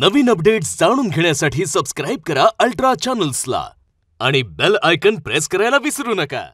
नवीन updates जाणून घेण्यासाठी subscribe करा अल्ट्रा चॅनल्सला आणि बेल आयकॉन प्रेस करायला विसरू नका.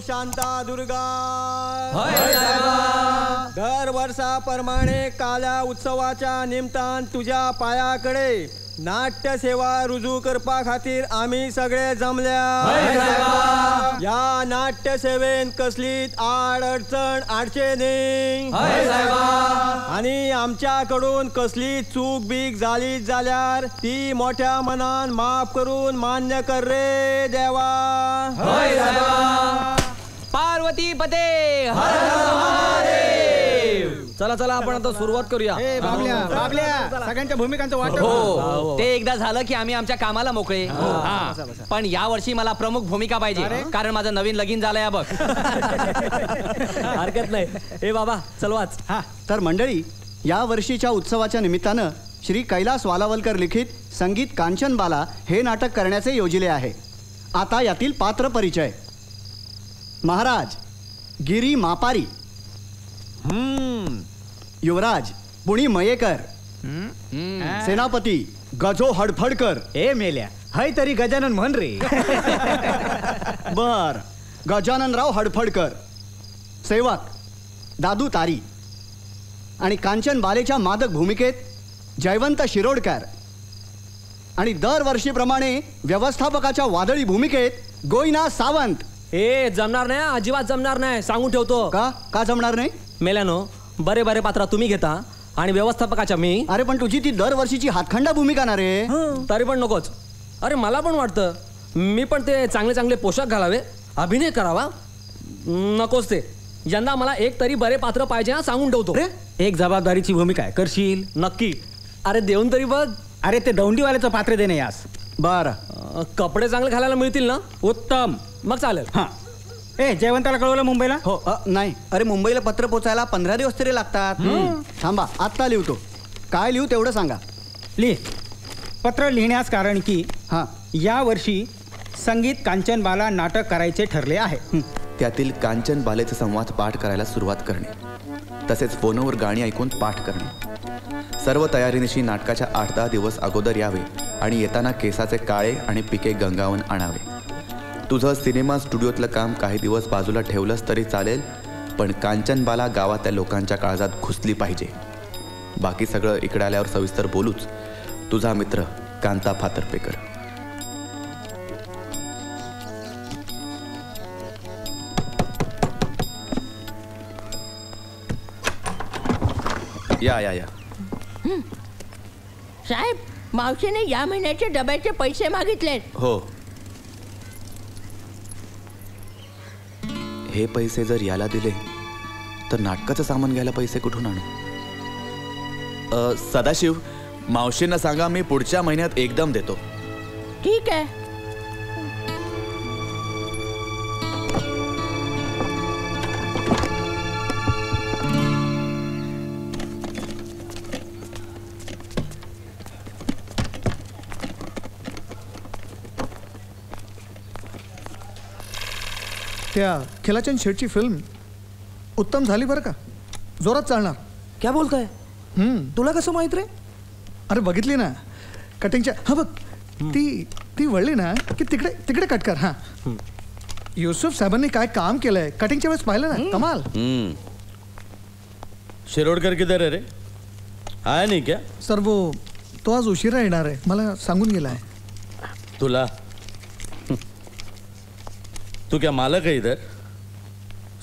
शांता दुर्गा दरवर्षाप्रमाणे काल्या उत्सवाच्या निमतान तुझ्या पायाकडे नाट्य सेवा रुजू करपा खातीर आम्ही सगळे जमल्या. या नाट्य सेवेन कसलीच आड अडचण आडचे न्ही आणि आमच्याकडून कसली चूक बीक झाली जाल्यार ती मोठ्या मनान माफ करून मान्य कर रे देवा. पार्वती पते हर हर महादेव. चला चला आपण आता सुरुवात करूया. सगळ्यांच्या भूमिकांचं वाटप. हो ते एकदा झालं की आम्ही आमच्या कामाला मोकळे. पण या वर्षी मला प्रमुख भूमिका पाहिजे कारण माझं नवीन लगीन झालंय बघ. हरकत नाही. ए बाबा चल वाच. तर मंडळी, या वर्षीच्या उत्सवाच्या निमित्तानं श्री कैलास वालावलकर लिखित संगीत कांचनबाला हे नाटक करण्याचे योजिले आहे. आता यातील पात्र परिचय. महाराज गिरी मापारी, युवराज पुणी मयेकर, सेनापती गजो हडफडकर. ए मेल्या हाय तरी गजानन म्हण रे. बर, गजाननराव हडफडकर. सेवक दादू तारी. आणि कांचन बालेच्या मादक भूमिकेत जयवंत शिरोडकर. आणि दरवर्षीप्रमाणे व्यवस्थापकाच्या वादळी भूमिकेत गोईना सावंत. ए जमणार नाही, अजिबात जमणार नाही, सांगून ठेवतो. का जमणार नाही? मेल्यानो बरे बरे पात्र तुम्ही घेता आणि व्यवस्थापकाच्या मी. अरे पण तुझी ती दरवर्षीची हातखंडा भूमिका ना रे. तरी पण नकोच. अरे मला पण वाटतं मी पण ते चांगले चांगले पोशाख घालावे, अभिनय करावा. नकोच ते. यंदा मला एक तरी बरे पात्र पाहिजे हा, सांगून ठेवतो. एक जबाबदारीची भूमिका आहे, करशील? नक्की. अरे देऊन तरी बघ. अरे ते दौंडीवाल्याचं पात्र देणे यास. बर, कपडे चांगले घालायला मिळतील ना? उत्तम, मग चालेल. हा. ए जयवंताला कळवलं मुंबईला? हो. नाही, अरे मुंबईला पत्र पोचायला 15 दिवस तरी लागतात. थांबा, आत्ता लिहतो. काय लिहू तेवढं सांगा. लिह. पत्र लिहिण्यास कारण की या वर्षी संगीत कांचनबाला नाटक करायचे ठरले आहे. त्यातील कांचन बालेचे संवाद पाठ करायला सुरुवात करणे, तसेच फोनवर गाणी ऐकून पाठ करणे. सर्व तयारीनिशी नाटकाच्या 8-10 दिवस अगोदर यावे आणि येताना केसाचे काळे आणि पिके गंगावून आणावे. तुझं सिनेमा स्टुडिओतलं काम काही दिवस बाजूला ठेवलंस तरी चालेल, पण कांचनबाला गावातल्या लोकांच्या काळजात घुसली पाहिजे. बाकी सगळं इकडे आल्यावर सविस्तर बोलूच. तुझा मित्र कांता फातर्पेकर. या या या. साहेब मावशीने या महिन्याचे डब्याचे पैसे मागितलेत. हो. हे पैसे जर याला दिले तर नाटकाचं सामान घ्यायला पैसे कुठून आणू? सदाशिव, मावशींना सांगा मी पुढच्या महिन्यात एकदम देतो. ठीक आहे. त्या खिलाचंद शेठची फिल्म उत्तम झाली बरं का, जोरात चालणार. क्या बोलताय? तुला कसं माहित रे? अरे बघितली ना कटिंगच्या. हा बघ, ती वळली ना की तिकडे तिकडे कट कर. हां, युसुफ साहेबांनी काय काम केलंय कटिंगच्या वेळेस पाहिलं ना, कमाल. शिरोडकर किधर है रे? आया नहीं क्या? सर वो तो आज उशिरा येणार आहे, मला सांगून गेला आहे. तुला तू क्या मालक है इधर?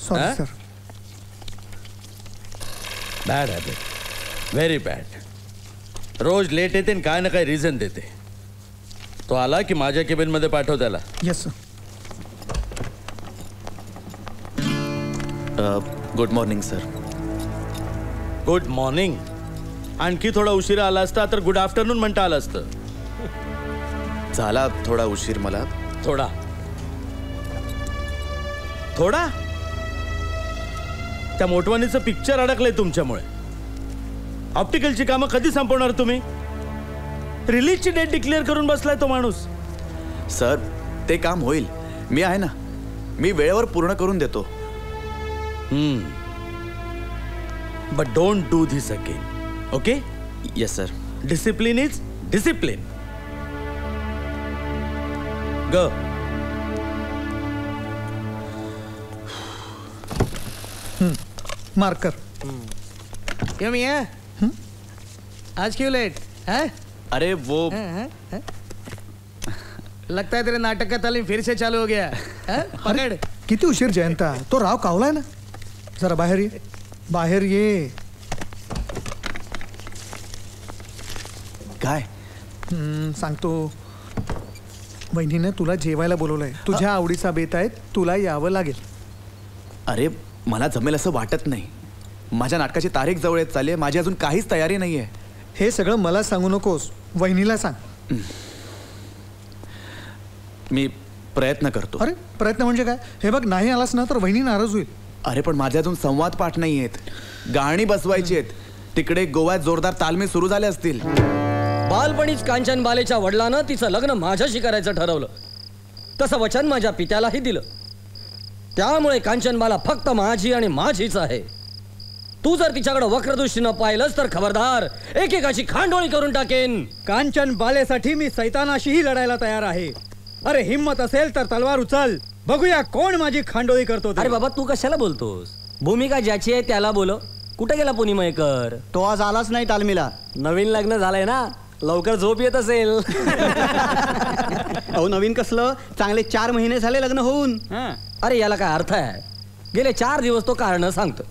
सॉरी हाँ? Sir. Bad habit, very bad. रोज लेट येते आणि काय ना काय रिझन देते. तो आला की माझ्या केबिन मध्ये पाठव त्याला. Yes sir. Good morning sir. Good morning. आणखी थोडा उशिरा आला असता तर गुड आफ्टरनून म्हणता आलं असतं. झाला थोडा उशीर मला. थोडा थोडा त्या मोटवानीचं पिक्चर अडकलंय तुमच्यामुळे. ऑप्टिकलची कामं कधी संपवणार तुम्ही? रिलीजची डेट डिक्लेअर करून बसलाय तो माणूस. सर ते काम होईल, मी आहे ना, मी वेळेवर पूर्ण करून देतो. But don't do this again. Okay? Yes sir. Discipline is discipline. ग. मार्कर. क्यों मियां? आज क्यों लेट है? अरे वो लगता है तेरे नाटक का तालीम फिर से चालू हो गया है? पकड़. किती उशीर जयंता, तो राव कावलाय ना. जरा बाहेर ये, बाहेर ये. काय? सांगतो, वहिनीने तुला जेवायला बोलवलंय. तुझ्या आवडीचा बेत आहे, तुला यावं लागेल. अरे मला जमेल असं वाटत नाही. माझ्या नाटकाची तारीख जवळ येत चालली आहे, माझी अजून काहीच तयारी नाही आहे. हे सगळं मला सांगू नकोस, वहिनीला सांग. मी प्रयत्न करतो. अरे प्रयत्न म्हणजे काय? हे बघ, नाही आलास ना तर वहिनी नाराज होईल. अरे पण माझे अजून संवाद पाठ नाही आहेत, गाणी बसवायची आहेत. तिकडे गोव्यात जोरदार तालमी सुरू झाले असतील. बालपणीच कांचन बालेच्या वडिलानं तिचं लग्न माझ्याशी करायचं ठरवलं. तसं वचन माझ्या पित्यालाही दिलं. त्यामुळे कांचनबाला फक्त माझी आणि माझीच आहे. तू जर तिच्याकडे वक्रदृष्टीनं पाहिलंस तर खबरदार, एकेकाची खांडोळी करून टाकेन. कांचन बालेसाठी मी सैतानाशीही लढायला तयार आहे. अरे हिम्मत असेल तर तलवार उचल, बघूया कोण माझी खांडोळी करतो ते. अरे बाबा, तू कशाला बोलतोस? भूमिका ज्याची आहे त्याला बोलो. कुठे गेला पुनिमयकर? तो आज आलाच नाही तालमीला. नवीन लग्न झालंय ना, लवकर झोप येत असेल. अहो नवीन कसलं, चांगले 4 महिने झाले लग्न होऊन. अरे याला काय अर्थ आहे? गेले 4 दिवस तो कारण सांगतो.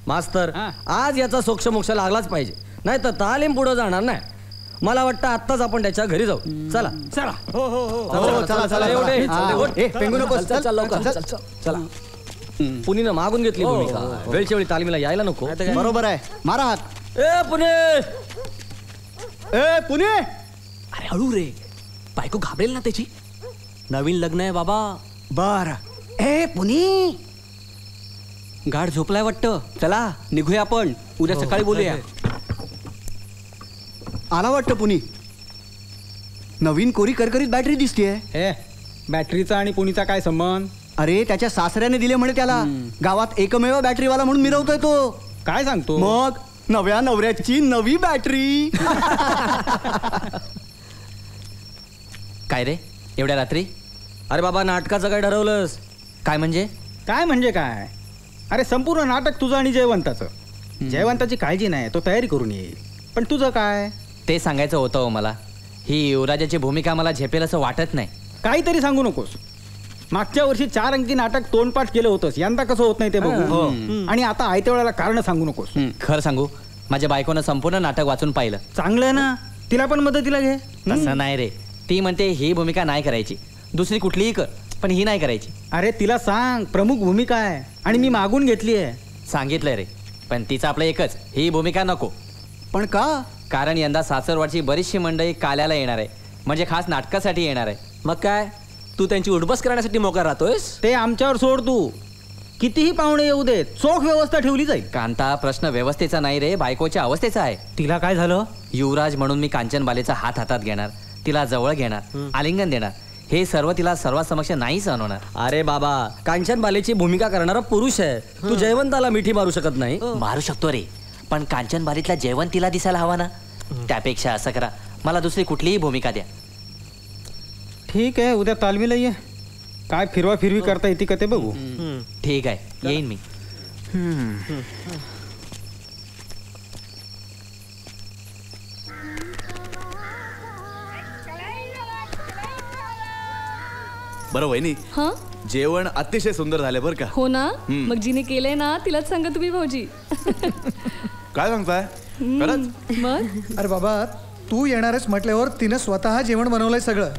मास्तर, आज याचा सोक्षमोक्ष लागलाच पाहिजे, नाही तर तालीम पुढे जाणार नाही. मला वाटतं आत्ताच आपण त्याच्या घरी जाऊ. चला चला. हो हो हो. चला चला. ए, पेंगू नकोस. चल, चल लवकर. चला. पुनीनं मागून घेतली भूमिका, वेळच्या वेळी तालमीला यायला नको. बरोबर आहे, मारा हात. ए पुणे, ए पुणे. अरे हळू रे, बायको घाबरेल ना त्याची. नवीन लग्न आहे बाबा. बर. ए पुणे, गाढ झोपलाय वाटतं. चला निघूया आपण, उद्या सकाळी बोलूया. आला वाटतं पुणे. नवीन कोरी करकरीत बॅटरी दिसतीये. ए, बॅटरीचा आणि पुणीचा काय संबंध? अरे त्याच्या सासऱ्याने दिले म्हणे त्याला. गावात एकमेव बॅटरीवाला म्हणून मिरवतोय तो. काय सांगतो? मग नव्या नवऱ्याची नवी बॅटरी. काय रे एवढ्या रात्री? अरे बाबा, नाटकाचं काय ठरवलंस? काय म्हणजे? काय म्हणजे काय? अरे संपूर्ण नाटक तुझं आणि जयवंताचं. जयवंताची काळजी नाही, तो तयारी करून येईल. पण तुझं काय? ते सांगायचं होतं हो मला. ही युवराजाची भूमिका मला झेपेल असं वाटत नाही. काहीतरी सांगू नकोस. मागच्या वर्षी 4 अंकी नाटक तोंडपाठ केलं होतंस, यंदा कसं होत नाही ते बघू. आणि आता आयत्या वेळेला कारण सांगू नकोस. खरं सांगू, माझ्या बायकोनं संपूर्ण नाटक वाचून पाहिलं. चांगलं आहे ना, तिला पण मदतीला घे. तसं नाही रे, ती म्हणते ही भूमिका नाही करायची, दुसरी कुठलीही कर, पण ही नाही करायची. अरे तिला सांग प्रमुख भूमिका आहे आणि मी मागून घेतली आहे. सांगितलंय रे, पण तिचं आपलं एकच, ही भूमिका नको. पण का? कारण यंदा सासरवाडची बरीचशी मंडळी काल्याला येणार आहे, म्हणजे खास नाटकासाठी येणार आहे. मग काय, तू त्यांची उठबस करण्यासाठी मोकळा राहतोयस? ते आमच्यावर सोड तू. कितीही पाहुणे येऊ देत, चोख व्यवस्था ठेवली जाईल. कांता, प्रश्न व्यवस्थेचा नाही रे, बायकोच्या अवस्थेचा आहे. तिला काय झालं? युवराज म्हणून मी कांचनबालेचा हात हातात घेणार, तिला जवळ घेणार, आलिंगन देणार, हे सर्व तिला सर्वांसमक्ष नाही सहन होणार. अरे बाबा, कांचन बालेची भूमिका करणारा पुरुष आहे, तू जयवंताला मिठी मारू शकत नाही. मारू शकतो रे, पण कांचनबालीतला जयवंत तिला दिसायला हवा ना. त्यापेक्षा असं करा, मला दुसरी कुठलीही भूमिका द्या. ठीक आहे, उद्या तालमीला ये. काय फिरवा फिरवी करता येते का ते बघू. ठीक आहे, येईन मी. बरं वहिनी, हा जेवण अतिशय सुंदर झाले बरं का. हो ना. मग जिने केलंय ना तिलाच सांगा तुम्ही भाऊजी. काय सांगताय खरंच? मग अरे बाबा, तू येणारच म्हटल्यावर तिनं स्वतः जेवण बनवलंय सगळं.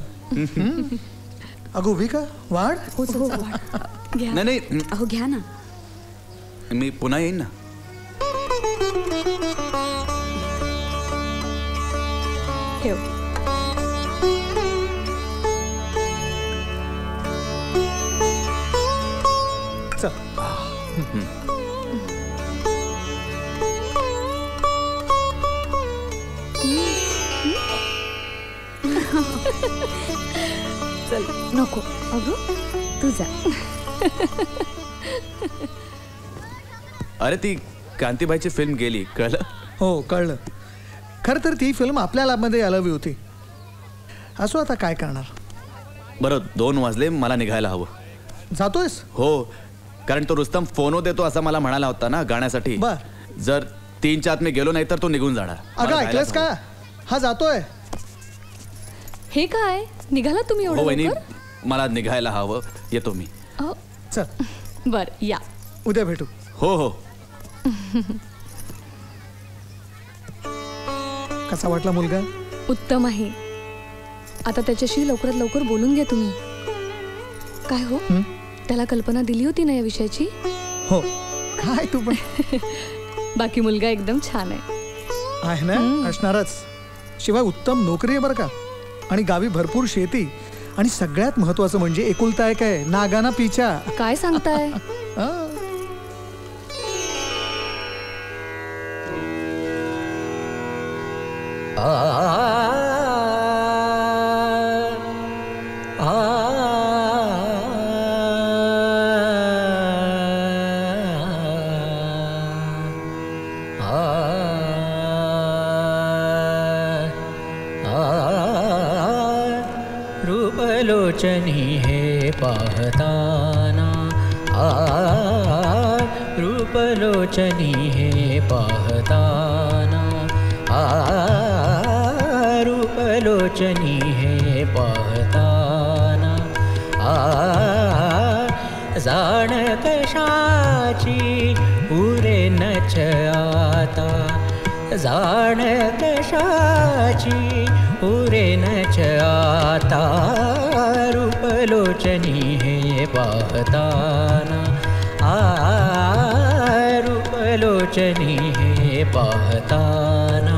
अगं उभी का, वाढ. घ्या. नाही नाही, अहो घ्या ना. मी पुन्हा येईन ना. ठेव. चल. चल. नको अगं, तू जा. अरे ती कांतीबाईची फिल्म गेली, कळलं? हो कळलं. खरं तर ती फिल्म आपल्या लॅबमध्ये यायला हवी होती. असो, आता काय करणार. बरं 2 वाजले, मला निघायला हवं. जातोयस? हो, कारण तो रुस्तम फोनो देतो असं मला म्हणाला होता ना गाण्यासाठी. बर. जर 3च्या आत मी गेलो नाही तर तो निघून जाणार. अगं ऐकलंस का, हा जातोय. हे काय निघाला तुम्ही हो एवढं वहिनी, लवकर? मला निघायला हवं, येतो मी. अहो, चल. बर या. उद्या भेटू. हो हो. कसा वाटला मुलगा? उत्तम आहे. आता त्याच्याशी लवकरात लवकर बोलून घ्या तुम्ही. काय हो, त्याला कल्पना दिली होती ना या विषयाची? हो. काय तू पण. बाकी मुलगा एकदम छान आहे. आहे ना, असणारच. शिवाय उत्तम नोकरी आहे बरं का, आणि गावी भरपूर शेती, आणि सगळ्यात महत्वाचं म्हणजे एकुलता एक आहे, नागाना पिचा. काय सांगताय? रूपलोचनी हे पाहताना, रूपलोचनी हे पाहताना, रूपलोचनी हे पाहताना, जाण कशाची उरे नच आता, जाण कशाची उरे नच आता, रूपलोचनी हे पाहताना, रूपलोचनी हे पाहताना.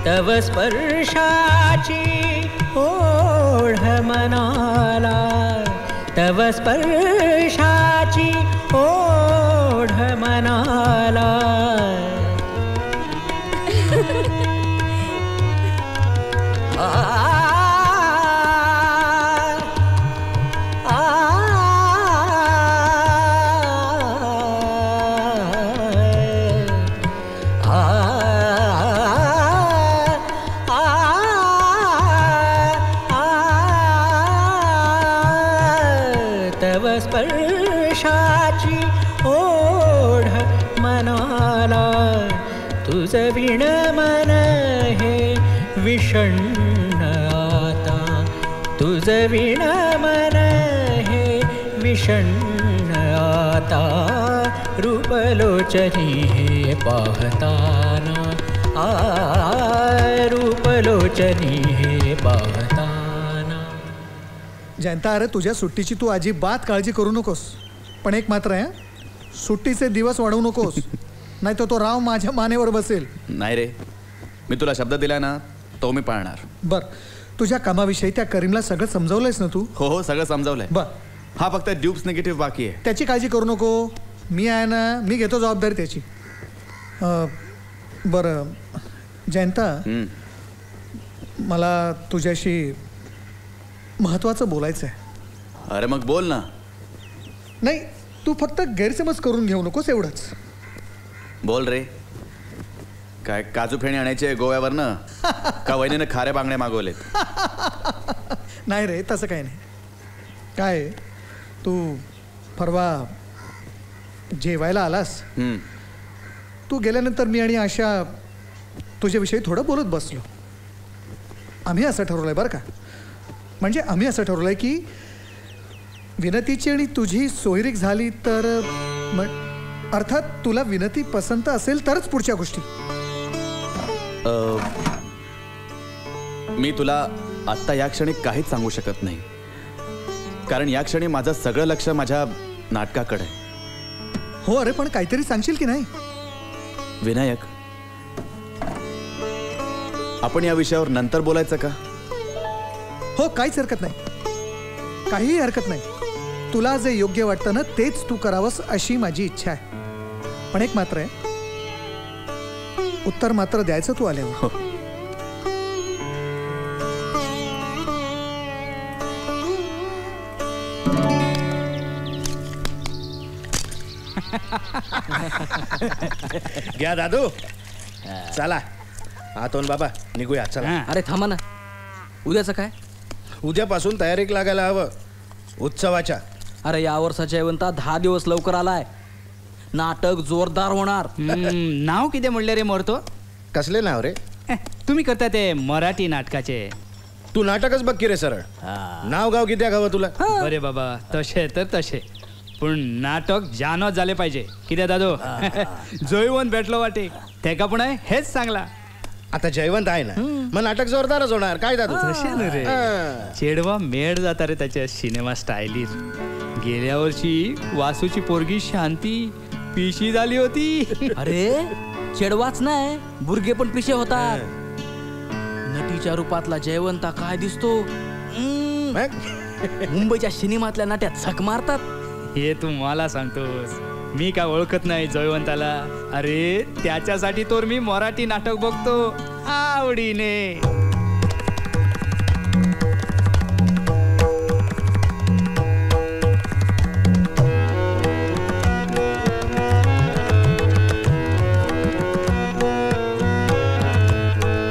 तव स्पर्शाची ओढ मनाला, तव स्पर्शाची ओढ मनाला, तव स्पर्शाची ओढ मनाला, तुझ विण मन हे विषण्ण आता, तुझ विण मन हे विषण्ण आता. आता रूपलोचनी हे पाहताना रूपलोचनी हे पाहताना. जयंता, अरे तुझ्या सुट्टीची तू अजिबात काळजी करू नकोस. पण एक मात्र आहे, सुट्टीचे दिवस वाढवू नकोस, नाही तर तो राव माझ्या मानेवर बसेल. नाही रे, मी तुला शब्द दिला ना तो मी पाळणार. बर, तुझ्या कामाविषयी त्या करीमला सगळं समजावलंयस ना तू? हो सगळं समजावलंय. बर, हा फक्त ड्यूप्स निगेटिव्ह बाकी आहे. त्याची काळजी करू नको, मी आहे ना, मी घेतो जबाबदारी त्याची. बरं जयंता, मला तुझ्याशी महत्वाचं बोलायचं आहे. अरे मग बोल ना. नाही, तू फक्त गैरसमज करून घेऊ नकोस, एवढंच. बोल रे. काय काजू फेणी आणायचे गोव्यावरनं का वहिनीनं खारे बांगडे मागवलेत? नाही रे, तसं काही नाही. काय तू परवा जेवायला आलास, तू गेल्यानंतर मी आणि आशा तुझ्याविषयी थोडं बोलत बसलो. आम्ही असं ठरवलंय बरं का, म्हणजे आम्ही असं ठरवलंय की विनतीची आणि तुझी सोयरीक झाली तर, अर्थात तुला विनती पसंत असेल तरच पुढच्या गोष्टी. मी तुला आत्ता या क्षणी काहीच सांगू शकत नाही, कारण या क्षणी माझं सगळं लक्ष माझ्या नाटकाकडे आहे. हो अरे, पण काहीतरी सांगशील की नाही? विनायक, आपण या विषयावर नंतर बोलायचं का? हो, काहीच हरकत नाही, काहीही हरकत नाही. तुला जे योग्य वाटतं ना तेच तू करावंस अशी माझी इच्छा आहे. पण एक मात्र आहे, उत्तर मात्र द्यायचं तू आल्यावर. घ्या दादू, चला आतून बाबा निघूया. चला. अरे थांबा ना, उद्याचं काय? उद्यापासून तयारीक लागायला हवं उत्सवाच्या. अरे या वर्षाच्या एवंता 10 दिवस लवकर आलाय. नाटक जोरदार होणार. नाव किती म्हणले रे मोरतो? कसले नाव रे? तुम्ही करता ते मराठी नाटकाचे. तू नाटकच बघ की रे सरळ. नाव गाव किती हवं तुला? अरे बाबा, तसे तर तसे, पण नाटक जानच झाले पाहिजे. किती दादो, जयवंत भेटलो वाटे तेका पण आहे हेच चांगला. आता जयवंत आहे ना, मग नाटक जोरदारच होणार. काय दादू? तसे ना रे, चेडवा मेड जाता रे त्याच्या सिनेमा स्टाईलीर. गेल्या वर्षी वासूची पोरगी शांती पिशी झाली होती. अरे चेडवाच नाही, बुरगे पण पिशे होतात. नटीच्या रूपातला जयवंता काय दिसतो. मुंबईच्या सिनेमातल्या नाट्यात झक मारतात. हे तू मला सांगतोस, मी काय ओळखत नाही जयवंताला? अरे त्याच्यासाठी तर मी मराठी नाटक बघतो आवडीने.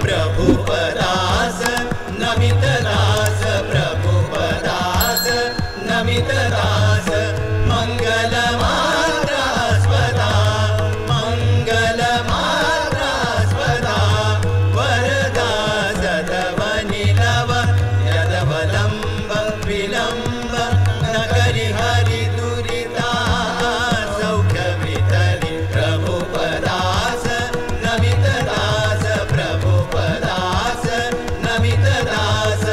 प्रभुपदास नमितदास, प्रभुपदास नमितदास, मंगलमात्रास्पदा, मंगलमात्रास्पदा, वरदा सदवनिलव यदवलम्ब विलम्ब, नगरि हरि दुरिता सौख्य वितरि. प्रभुपदास नमितदास, प्रभुपदास नमितदास.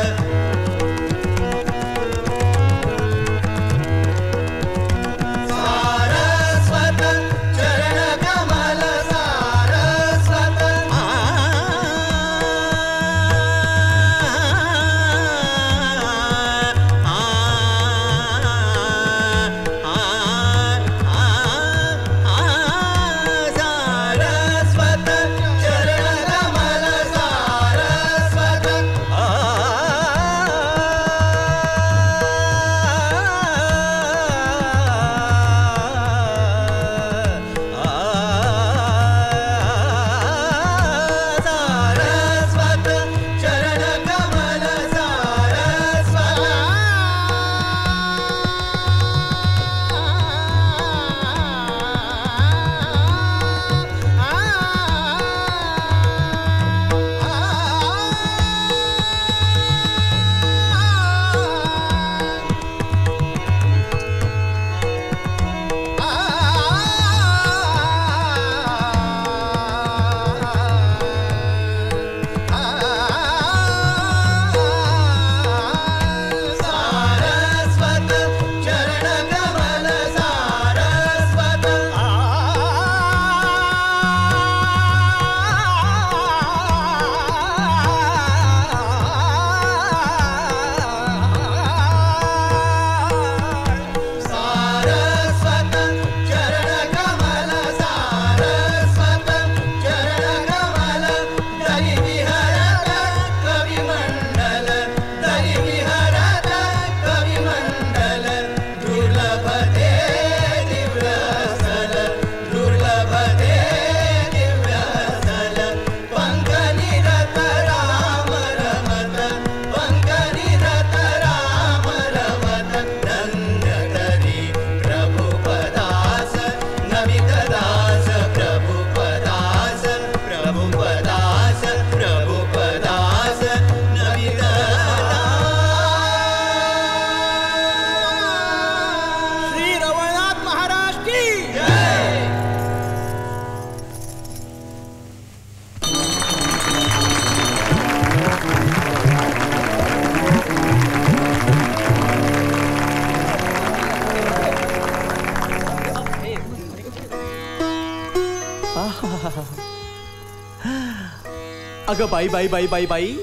अगं बाई बाई बाई बाई बाई,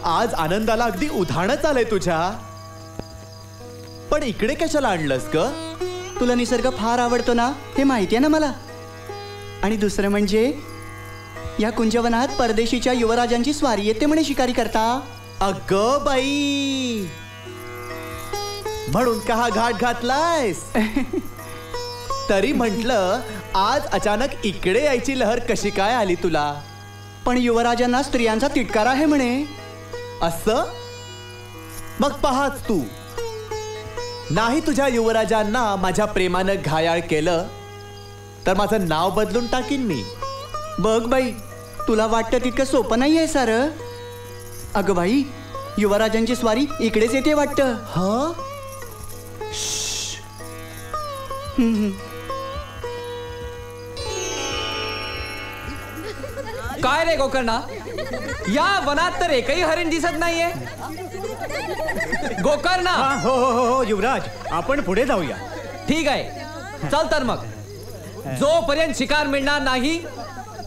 आज आनंदाला अगदी उधाणच आलंय तुझ्या. पण इकडे कशाला आणलंस ग? तुला निसर्ग फार आवडतो ना, हे माहिती आहे ना मला. आणि दुसरं म्हणजे या कुंजवनात परदेशीच्या युवराजांची स्वारी येते म्हणे शिकारी करता. अगं बाई, म्हणून का हा घाट घातलायस? तरी म्हटलं आज अचानक इकडे यायची लहर कशी काय आली तुला? पण युवराजांना स्त्रियांचा तिटकार आहे म्हणे. असं? मग पाहाच तू, नाही तुझ्या युवराजांना माझ्या प्रेमानं घायाळ केलं तर माझं नाव बदलून टाकीन मी. बघ बाई, तुला वाटतं तितकं सोपं नाही आहे सारं. अगं बाई, युवराजांची स्वारी इकडेच येते वाटतं. हा, काय रे गोकर्णा, या वनात तर एकही हरिण दिसत नाहीये. गोकर्णा. हो हो हो हो युवराज, आपण पुढे जाऊया. ठीक आहे, चल तर मग. जोपर्यंत शिकार मिळणार नाही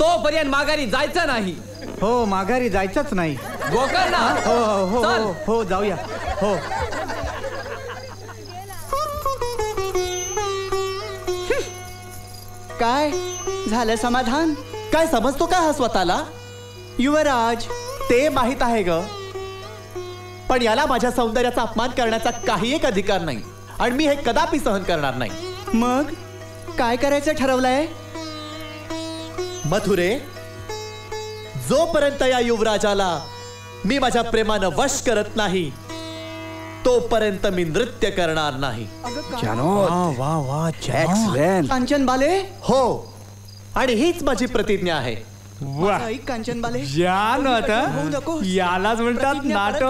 तोपर्यंत माघारी जायचं नाही. हो, माघारी जायचंच नाही. गोकर्णा. हो हो हो चल. हो, हो जाऊया. हो. काय झालं समाधान? काय समजतो का हा स्वतःला? युवराज, ते माहित आहे ग, पण याला माझ्या सौंदर्याचा अपमान करण्याचा काही एक अधिकार नाही आणि मी हे कदापि सहन करणार नाही. मग काय करायचं ठरवलंय? मथुरे, जोपर्यंत या युवराजाला मी माझ्या प्रेमानं वश करत नाही तोपर्यंत मी नृत्य करणार नाही. वा वा, एक्सलेंट. कांचन बाले. हो, आणि हीच माझी प्रतिज्ञा आहे. ऐक कांचन बाले, जान आता यालाच म्हणतात नाटक.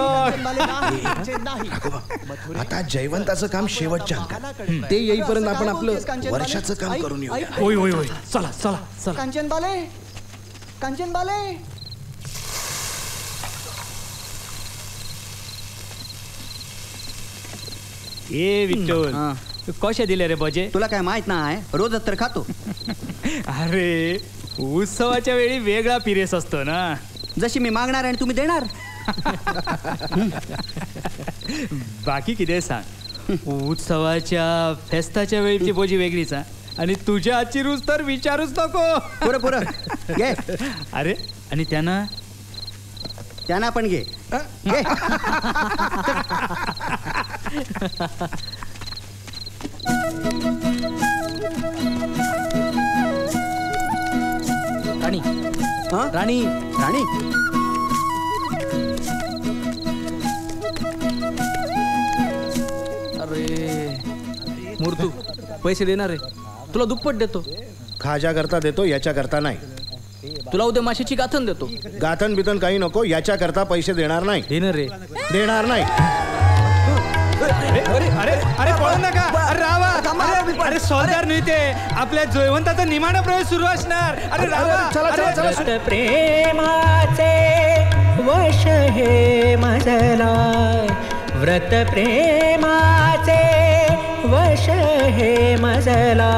आता जयवंताचं काम शेवटच्या अंकात. ते येईपर्यंत आपण आपलं वर्षाचं काम करून येऊ. होय होय होय, चला चला चला. कांचन बाले, कांचन बाले. ए विठ्ठल, कशा दिले रे बजे? तुला काय माहित नाही? रोजच तर खातो. अरे, उत्सवाच्या वेळी वेगळा पिरेस असतो ना. जशी मी मागणार आणि तुम्ही देणार. बाकी किती सांग, उत्सवाच्या फेस्ताच्या वेळीची बोजी वेगळीच आणि तुझ्या आजची रूच तर विचारूच नको. पुरं पुरं घे. अरे, आणि त्यांना पण घे. राणी, राणी, राणी. अरे मूर्तू, पैसे देणार रे, तुला दुप्पट देतो. खाजा करता देतो, याच्या करता नाही. तुला उद्या माशीची गाथन देतो. गाथन बिथन काही नको, याच्या करता पैसे देणार नाही. देणार रे, देणार नाही. अरे अरे अरे, पळू नका. अरे रावा. अरे सोल्जर नाही ते, आपल्या जयवंताचा निमाणा प्रवेश सुरू असणार. अरे रावा. व्रत प्रेमाचे वश हे मजला, व्रत प्रेमाचे वश हे मजला,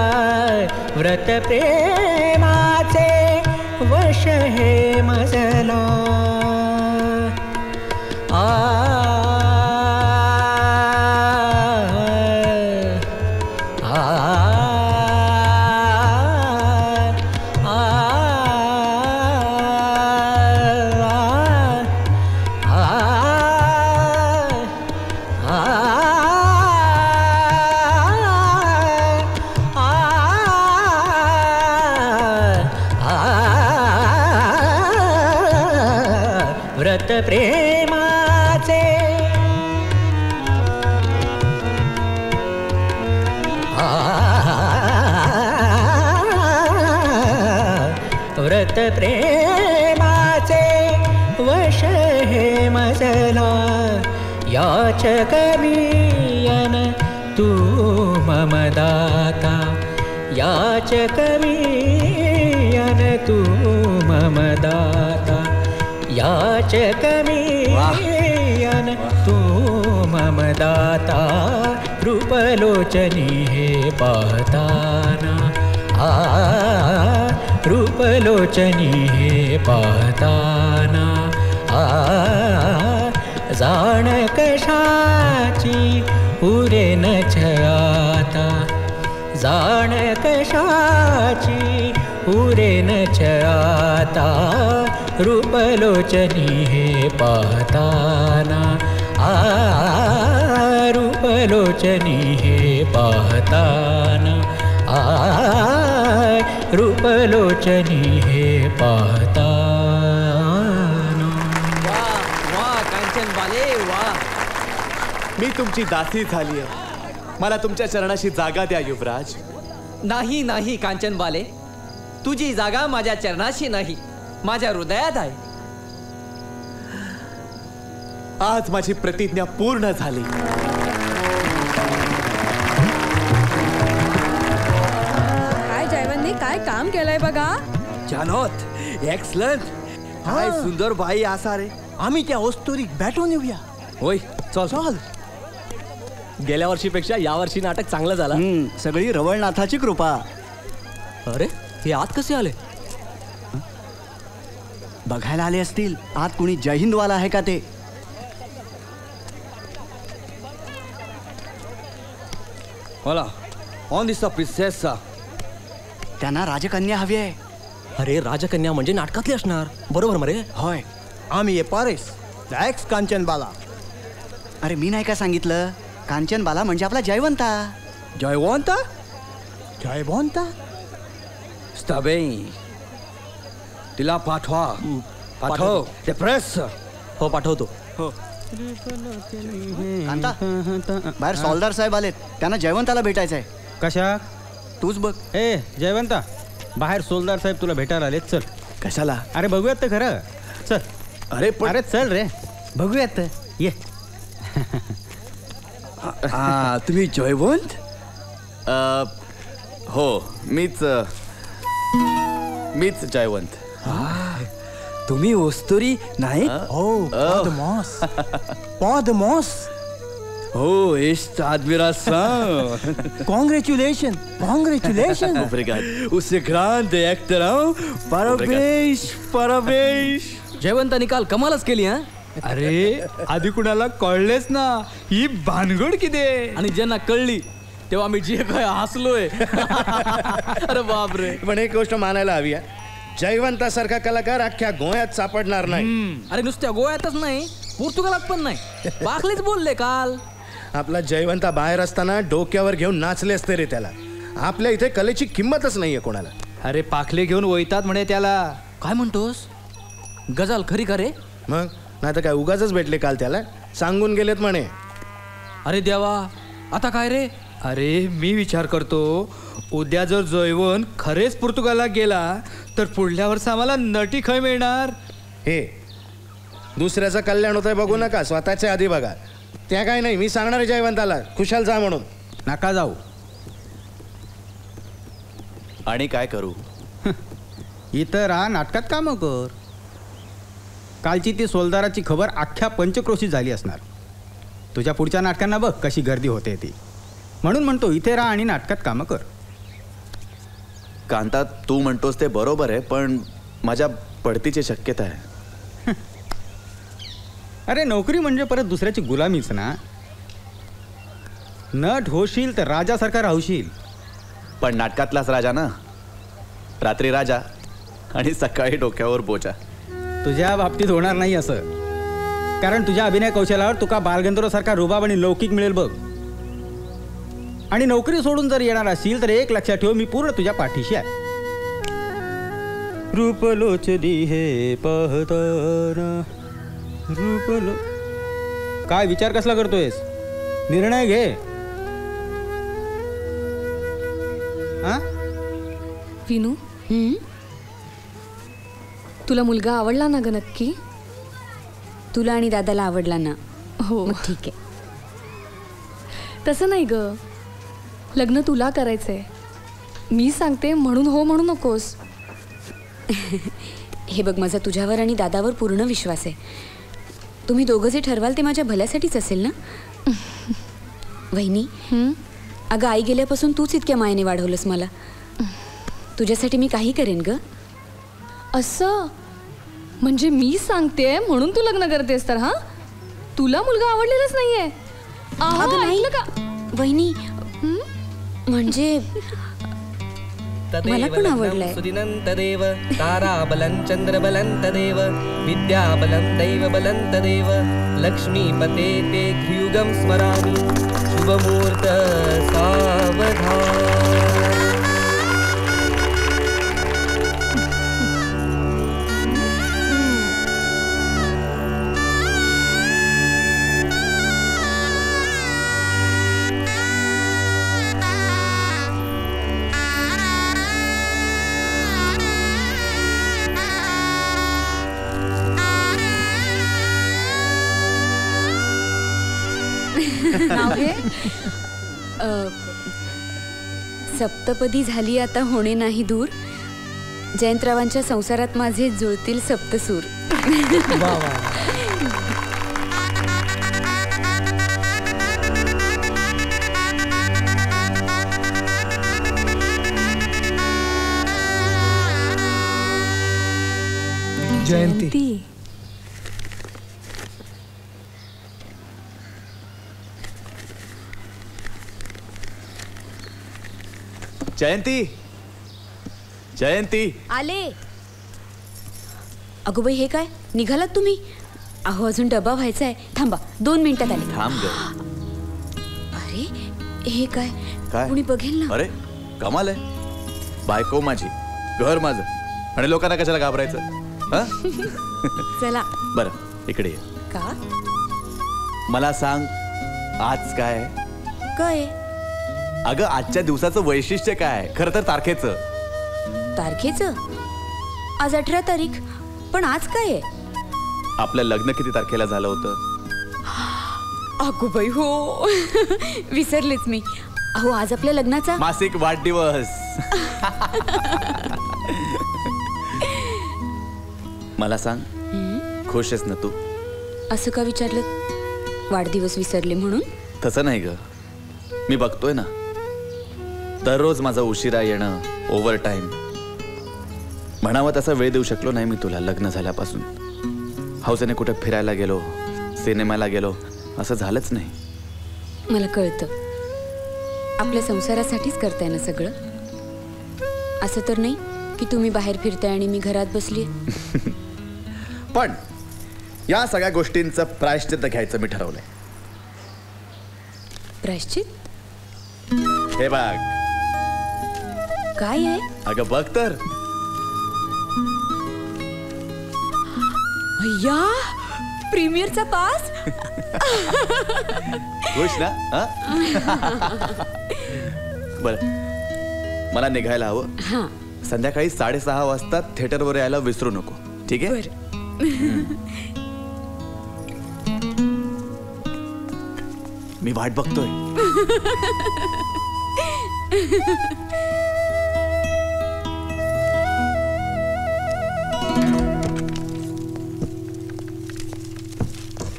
व्रत प्रेमाचे वश हे मजला. व्रत प्रेमाचे व्रत प्रेमाचे वश हे मजला. याच कमीयन तू मम दाता, याच कमीयन तू मम दाता, याच कमीयन तू मम दाता. रूपलोचनी हे पाहताना रूपलोचनी हे पाहताना जाण कशाची उरेन छळाता जाण कशाची उरेन छळाता रूपलोचनी हे पाहताना रूपलोचनी हे पाहताना रूपलोचनी हे पाहताना. वा कांचन बाले वा. मी तुमची दासी झाली आहे. मला तुमच्या चरणाशी जागा द्या युवराज. नाही नाही कांचन बाले, तुझी जागा माझ्या चरणाशी नाही, माझ्या हृदयात आहे. आज माझी प्रतिज्ञा पूर्ण झाली. काय जयवंतने काय काम केलंय बघा. जानोत एक्सलंट. काय सुंदर बाई असा रे. आम्ही त्या ओस्तोरीक भेटून येऊया. होय चल चल. गेल्या वर्षीपेक्षा यावर्षी नाटक चांगलं झालं. सगळी रवळनाथाची कृपा. अरे हे आत कसे आले. बघायला आले असतील. आत कुणी जय हिंदवाला आहे का ते. मला ऑन दिसता प्रिन्सेसचा. त्यांना राजकन्या हवी आहे. अरे राजकन्या म्हणजे नाटकातली असणार. बरोबर मरे. होय. आम्ही ये पारेस एक्स कांचनबाला. अरे मी नाही का सांगितलं. कांचनबाला म्हणजे आपला जयवंता. जयवंता जयवंता. स्टाबेई तिला पाठवा. पाठव ते प्रेस. हो पाठवतो. हो. कांता बाहेर सॉल्दार साहेब आलेत. त्यांना जयवंताला भेटायचंय. कशा. तूच बघ. ए जयवंता बाहेर सोलदार साहेब तुला भेटायला आलेत. चल. कशाला. अरे बघूयात तर खरं. चल. अरे अरे चल रे बघूयात तर. ये. तुम्ही जयवंत. हो मीच जयवंत. तुम्ही ओस्तोरी नाही. हो पॉदमॉस. पॉदमॉस. हो इष्ट आदमिराज. कॉन्ग्रेच्युलेशन कॉन्ग्रेच्युलेशन. उसे ग्रांड एक्टर हूं. परवेश परवेश. जयवंता निकाल कमालच केली. हा अरे आधी कुणाला कळलेच ना ही भानगड किती. आणि ज्यांना कळली तेव्हा आम्ही जे काय हसलोय. अरे बापरे. पण एक गोष्ट मानायला हवी आहे. जयवंतासारखा कलाकार अख्ख्या गोव्यात सापडणार नाही. अरे नुसत्या गोव्यातच नाही पोर्तुगालात पण नाही. बाकलेच बोलले काल. आपला जयवंता बाहेर असताना डोक्यावर घेऊन नाचले असते रे त्याला. आपल्या इथे कलेची किंमतच नाहीये कोणाला. अरे पाखले घेऊन वैतात म्हणे त्याला. काय म्हणतोस. गजाल खरी का रे. मग नाही तर काय उगाच भेटले काल त्याला. सांगून गेलेत म्हणे. अरे देवा आता काय रे. अरे मी विचार करतो उद्या जर जयवंत खरेच पोर्तुगालला गेला तर पुढल्या वर्षी आम्हाला नटी खय मिळणार. हे दुसऱ्याचं कल्याण होतंय बघू नका. स्वतःच्या आधी बघा. त्या काय नाही. मी सांगणार आहे जयवंताला खुशाल जा म्हणून. नका जाऊ. आणि काय करू. इथं राहा नाटकात कामं कर. कालची ती सोलदाराची खबर अख्ख्या पंचक्रोशीत झाली असणार. तुझ्या पुढच्या नाटकांना बघ कशी गर्दी होते ती. म्हणून म्हणतो इथे राहा आणि नाटकात कामं कर. कांता तू म्हणतोस ते बरोबर आहे पण माझ्या पडतीची शक्यता आहे. अरे नोकरी म्हणजे परत दुसऱ्याची गुलामीच ना. नट होशील तर राजासारखा राहशील. पण नाटकातलाच राजा ना. रात्री राजा आणि सकाळी डोक्यावर बोजा. तुझ्या बाबतीत होणार नाही असं. कारण तुझ्या अभिनय कौशल्यावर तुका बालगंधर्वसारखा रुबाब आणि लौकिक मिळेल बघ. आणि नोकरी सोडून जर येणार असेल तर एक लक्षात ठेव मी पूर्ण तुझ्या पाठीशी आहे. रूपलोचनी हे पाहताना रूपलो. काय विचार कसला करतोयस. निर्णय घे. हा विनू तुला मुलगा आवडला ना ग नक्की. तुला आणि दादाला आवडला ना. हो ठीक आहे. तसं नाही ग. लग्न तुला करायचंय. मी सांगते म्हणून हो म्हणू नकोस. हे बघ माझा तुझ्यावर आणि दादावर पूर्ण विश्वास आहे. तुम्ही दोघं जे ठरवाल ते माझ्या भल्यासाठीच असेल ना. वहिनी अगं आई गेल्यापासून तूच इतक्या मायेने वाढवलंस मला. तुझ्यासाठी मी काही करेन ग. असं म्हणजे मी सांगते म्हणून तू लग्न करतेस तर? हा, तुला मुलगा आवडलेलाच नाहीये? अगं नाही का वहिनी, म्हणजे मला पण आवडलंय. सुदिनंतदेव ताराबलं चंद्रबलं तदेव विद्याबलं दैवबलं तदेव लक्ष्मीपते ते ह्युगं स्मरामि शुभमुहूर्त सावधान. सप्तपदी झाली आता होणे नाही दूर, जयंतरावांच्या संसारात माझे जुळतील सप्तसूर. जयंती. जयंती, जयंती. आले. अगो बाई, हे काय निघालात तुम्ही? अहो अजून डबा व्हायचा आहे, थांबा 2 मिनिटात आले. थांब ग. अरे हे काय काय कुणी बघेल ना? अरे कमाल आहे. बायको माझी, घर माझं, आणि लोकांना कशाला घाबरायचं? हं? चला बरं इकडे ये. का? मला सांग आज काय? काय? अगं आजच्या दिवसाचं वैशिष्ट्य काय? खरं तर तारखेचं. तारखेचं? आज 18 तारीख, पण आज काय आहे? आपलं लग्न किती तारखेला झालं होतं? अगो बाई हो, विसरलेच मी. अहो आज आपल्या लग्नाचा मासिक वाढदिवस. मला सांग, खुश आहेस ना तू? असं का विचारलं? वाढदिवस विसरले म्हणून? तसं नाही ग, मी बघतोय ना दररोज माझा उशिरा येणं, ओव्हर टाइम. म्हणावं तसा वेळ देऊ शकलो नाही मी तुला लग्न झाल्यापासून. हौसेने कुठे फिरायला गेलो, सिनेमाला गेलो, असं झालंच नाही. मला कळतं, आपल्या संसारासाठीच करताय ना सगळं. असं तर नाही की तुम्ही बाहेर फिरताय आणि मी घरात बसली. पण या सगळ्या गोष्टींचं प्रायश्चित्त घ्यायचं मी ठरवलंय. प्रायश्चित? हे बघ. काय आहे? अगं बघ तर. अय्या, प्रीमियरचा पास. खुश ना? बर, मला निघायला हवं. हां, संध्याकाळी 6:30 वाजता थिएटरवर यायला विसरू नको, ठीक आहे? मी वाट बघतोय.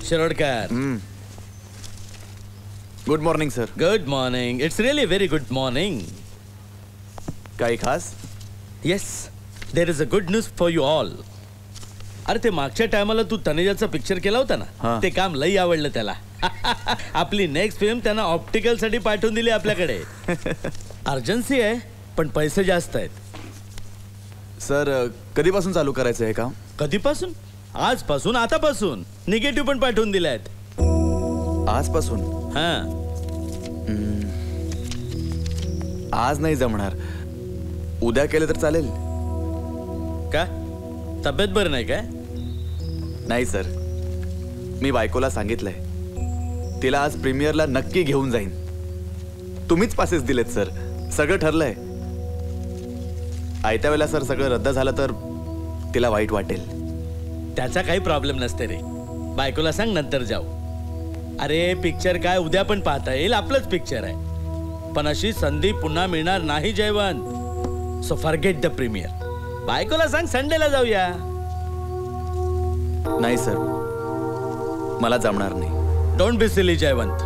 Shirodkar. Good morning sir. Good morning. It's really very good morning. काही खास? Yes, there is a good news for you all. अरे ते मागच्या टायमाला तू तनेजाचा पिक्चर केला होता ना, ते काम लई आवडलं त्याला. आपली नेक्स्ट फिल्म त्यांना ऑप्टिकल साठी पाठवून दिली आपल्याकडे. अर्जन्सी आहे पण पैसे जास्त आहेत. सर कधीपासून चालू करायचं हे काम? कधीपासून? आजपासून, आतापासून. निगेटिव्ह पण पाठवून दिल्यात. आजपासून? हां. आज नाही जमणार, उद्या केलं तर चालेल का? तब्येत बरं नाही काय? नाही सर, मी बायकोला सांगितलंय तिला आज प्रीमियरला नक्की घेऊन जाईन. तुम्हीच पासेस दिलेत सर, सगळं ठरलंय. आयत्या वेळेला सर सगळं रद्द झालं तर तिला वाईट वाटेल. त्याचा काही प्रॉब्लेम नसते रे. बायकोला सांग नंतर जाऊ. अरे पिक्चर काय उद्या पण पाहता येईल, आपलंच पिक्चर आहे. पण अशी संधी पुन्हा मिळणार नाही Jaywant. So forget the premiere. बायकोला सांग संडेला जाऊया. नाही सर, मला जमणार नाही. Don't be silly Jaywant.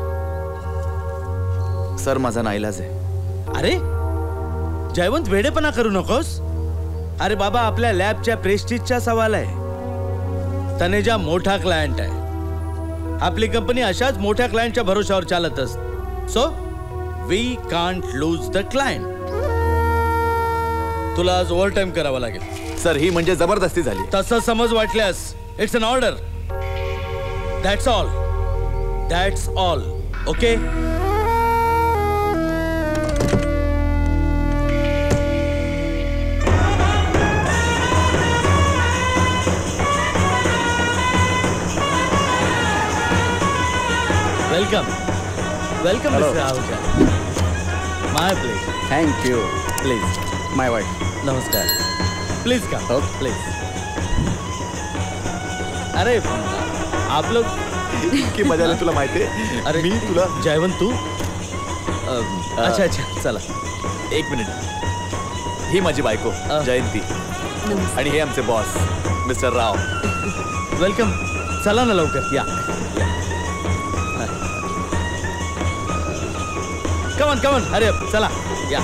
Sir माझा नाईलाज आहे. अरे जयवंत, वेडेपणा करू नकोस. अरे बाबा, आपल्या लॅबच्या प्रेस्टिजचा सवाल आहे. तनेजा मोठा क्लायंट आहे. आपली कंपनी अशाच मोठ्या क्लायंटच्या भरोशावर चालत असते. So we can't lose the client. तुला आज ओव्हर टाइम करावा लागेल. सर, ही म्हणजे जबरदस्ती झाली. तसं समज वाटल्यास it's an order. That's all. That's all. Okay. Welcome. Welcome mister Ahuja. My please. Thank you. Please my wife. नमस्कार. Please come. Okay please. अरे आप लोग की मजा आली तुला माहिती आहे. अरे मी तुला जयवंत तू. अच्छा अच्छा चला एक मिनिट. ही माझी बायको जयंती आणि हे आमचे बॉस मिस्टर राव. वेलकम. चला ना लवकर या. कमन कमन. अरे चला या.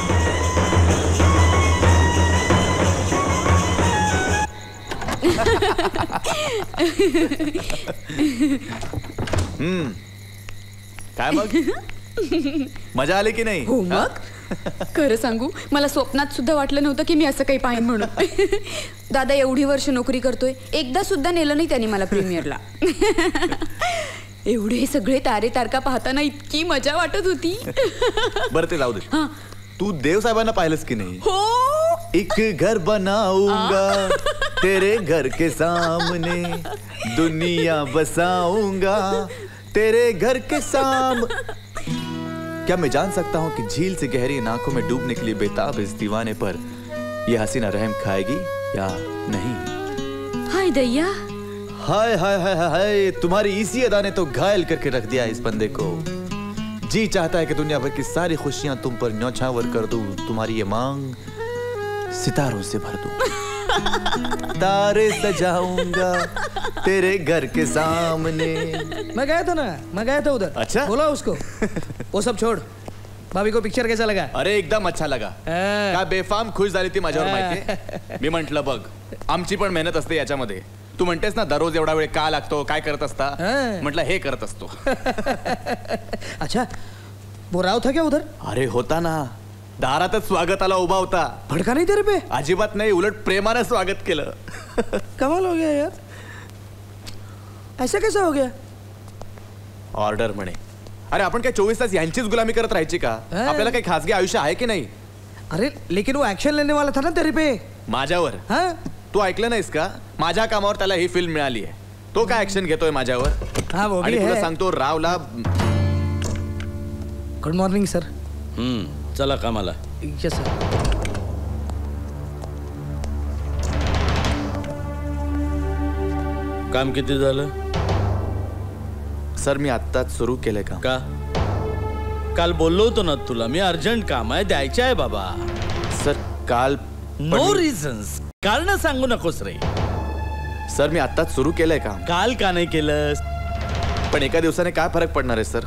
काय मग मजा आली की नाही? हो मग. खरं सांगू, मला स्वप्नात सुद्धा वाटलं नव्हतं की मी असं काही पाहिन म्हणून. दादा एवढी वर्ष नोकरी करतोय, एकदा सुद्धा नेलं नाही त्यांनी मला प्रीमियरला. एवढे सगळे तारे तारका पाहताना इतकी मजा वाटत होती. बरं ते जाऊ दे. तू देव साहेबांना पाहिलंस की नाही? हो. एक घर बनाऊंगा तेरे घर के सामने, दुनिया बसाऊंगा तेरे घर के साम. क्या मैं जान सकता हूँ कि झील से गहरी इन आंखों में डूबने के लिए बेताब इस दीवाने पर ये हसीना रहम खाएगी या नहीं? हाय दैया. हाय हाय हाय हाय, तुम्हारी इसी अदा ने तो घायल करके रख दिया इस बंदे को. जी चाहता है कि दुनिया भर की सारी खुशियां तुम पर न्यौछावर कर दूं, तुम्हारी ये मांग सितारों से भर दूं. तारे सजाऊंगा तेरे घर के सामने. मैं गया था ना, मैं गया था उधर. अच्छा, बोला उसको. वो सब छोड़. भाभी को पिक्चर कैसा लगा? अरे एकदम अच्छा लगा. काय बेफाम खुश झाली ती माझ्यावर माहितीये. मी म्हंटल बघ, आमची पण मेहनत असते याच्यामध्ये. तू म्हणतेस ना दररोज एवढा वेळ का लागतो, काय करत असता? म्हटलं हे करत असतो. अच्छा, वो राव था क्या उधर? अरे होता ना, दारातच स्वागताला उभा होता. भडका नाही तेरे पे? अजिबात नाही, उलट प्रेमाने स्वागत केलं. कमाल हो गया यार. ऐसा कैसा हो गया? ऑर्डर म्हणे. अरे आपण काय 24 तास यांचीच गुलामी करत राहायची का? आपल्याला काही खासगी आयुष्य आहे की नाही? अरे लेकिन वो एक्शन लेने वाला था ना तेरे पे. माझ्यावर? तू ऐकलं नाहीस का? माझ्या कामावर त्याला ही फिल्म मिळाली आहे. तो काय ऍक्शन घेतोय माझ्यावर? आणि तुला सांगतो रावला. Good morning sir. चला कामाला. Yes sir. काम किती झालं? सर मी आत्ताच सुरू केलंय काम. का? काल बोललो होतो ना तुला, मी अर्जंट काम आहे, द्यायचे आहे बाबा. सर काल नो रिझन्स. कारण सांगू नकोस रे. सर मी आत्ताच सुरू केलंय काम. काल का नाही केलंस? पण एका दिवसाने काय फरक पडणार आहे सर?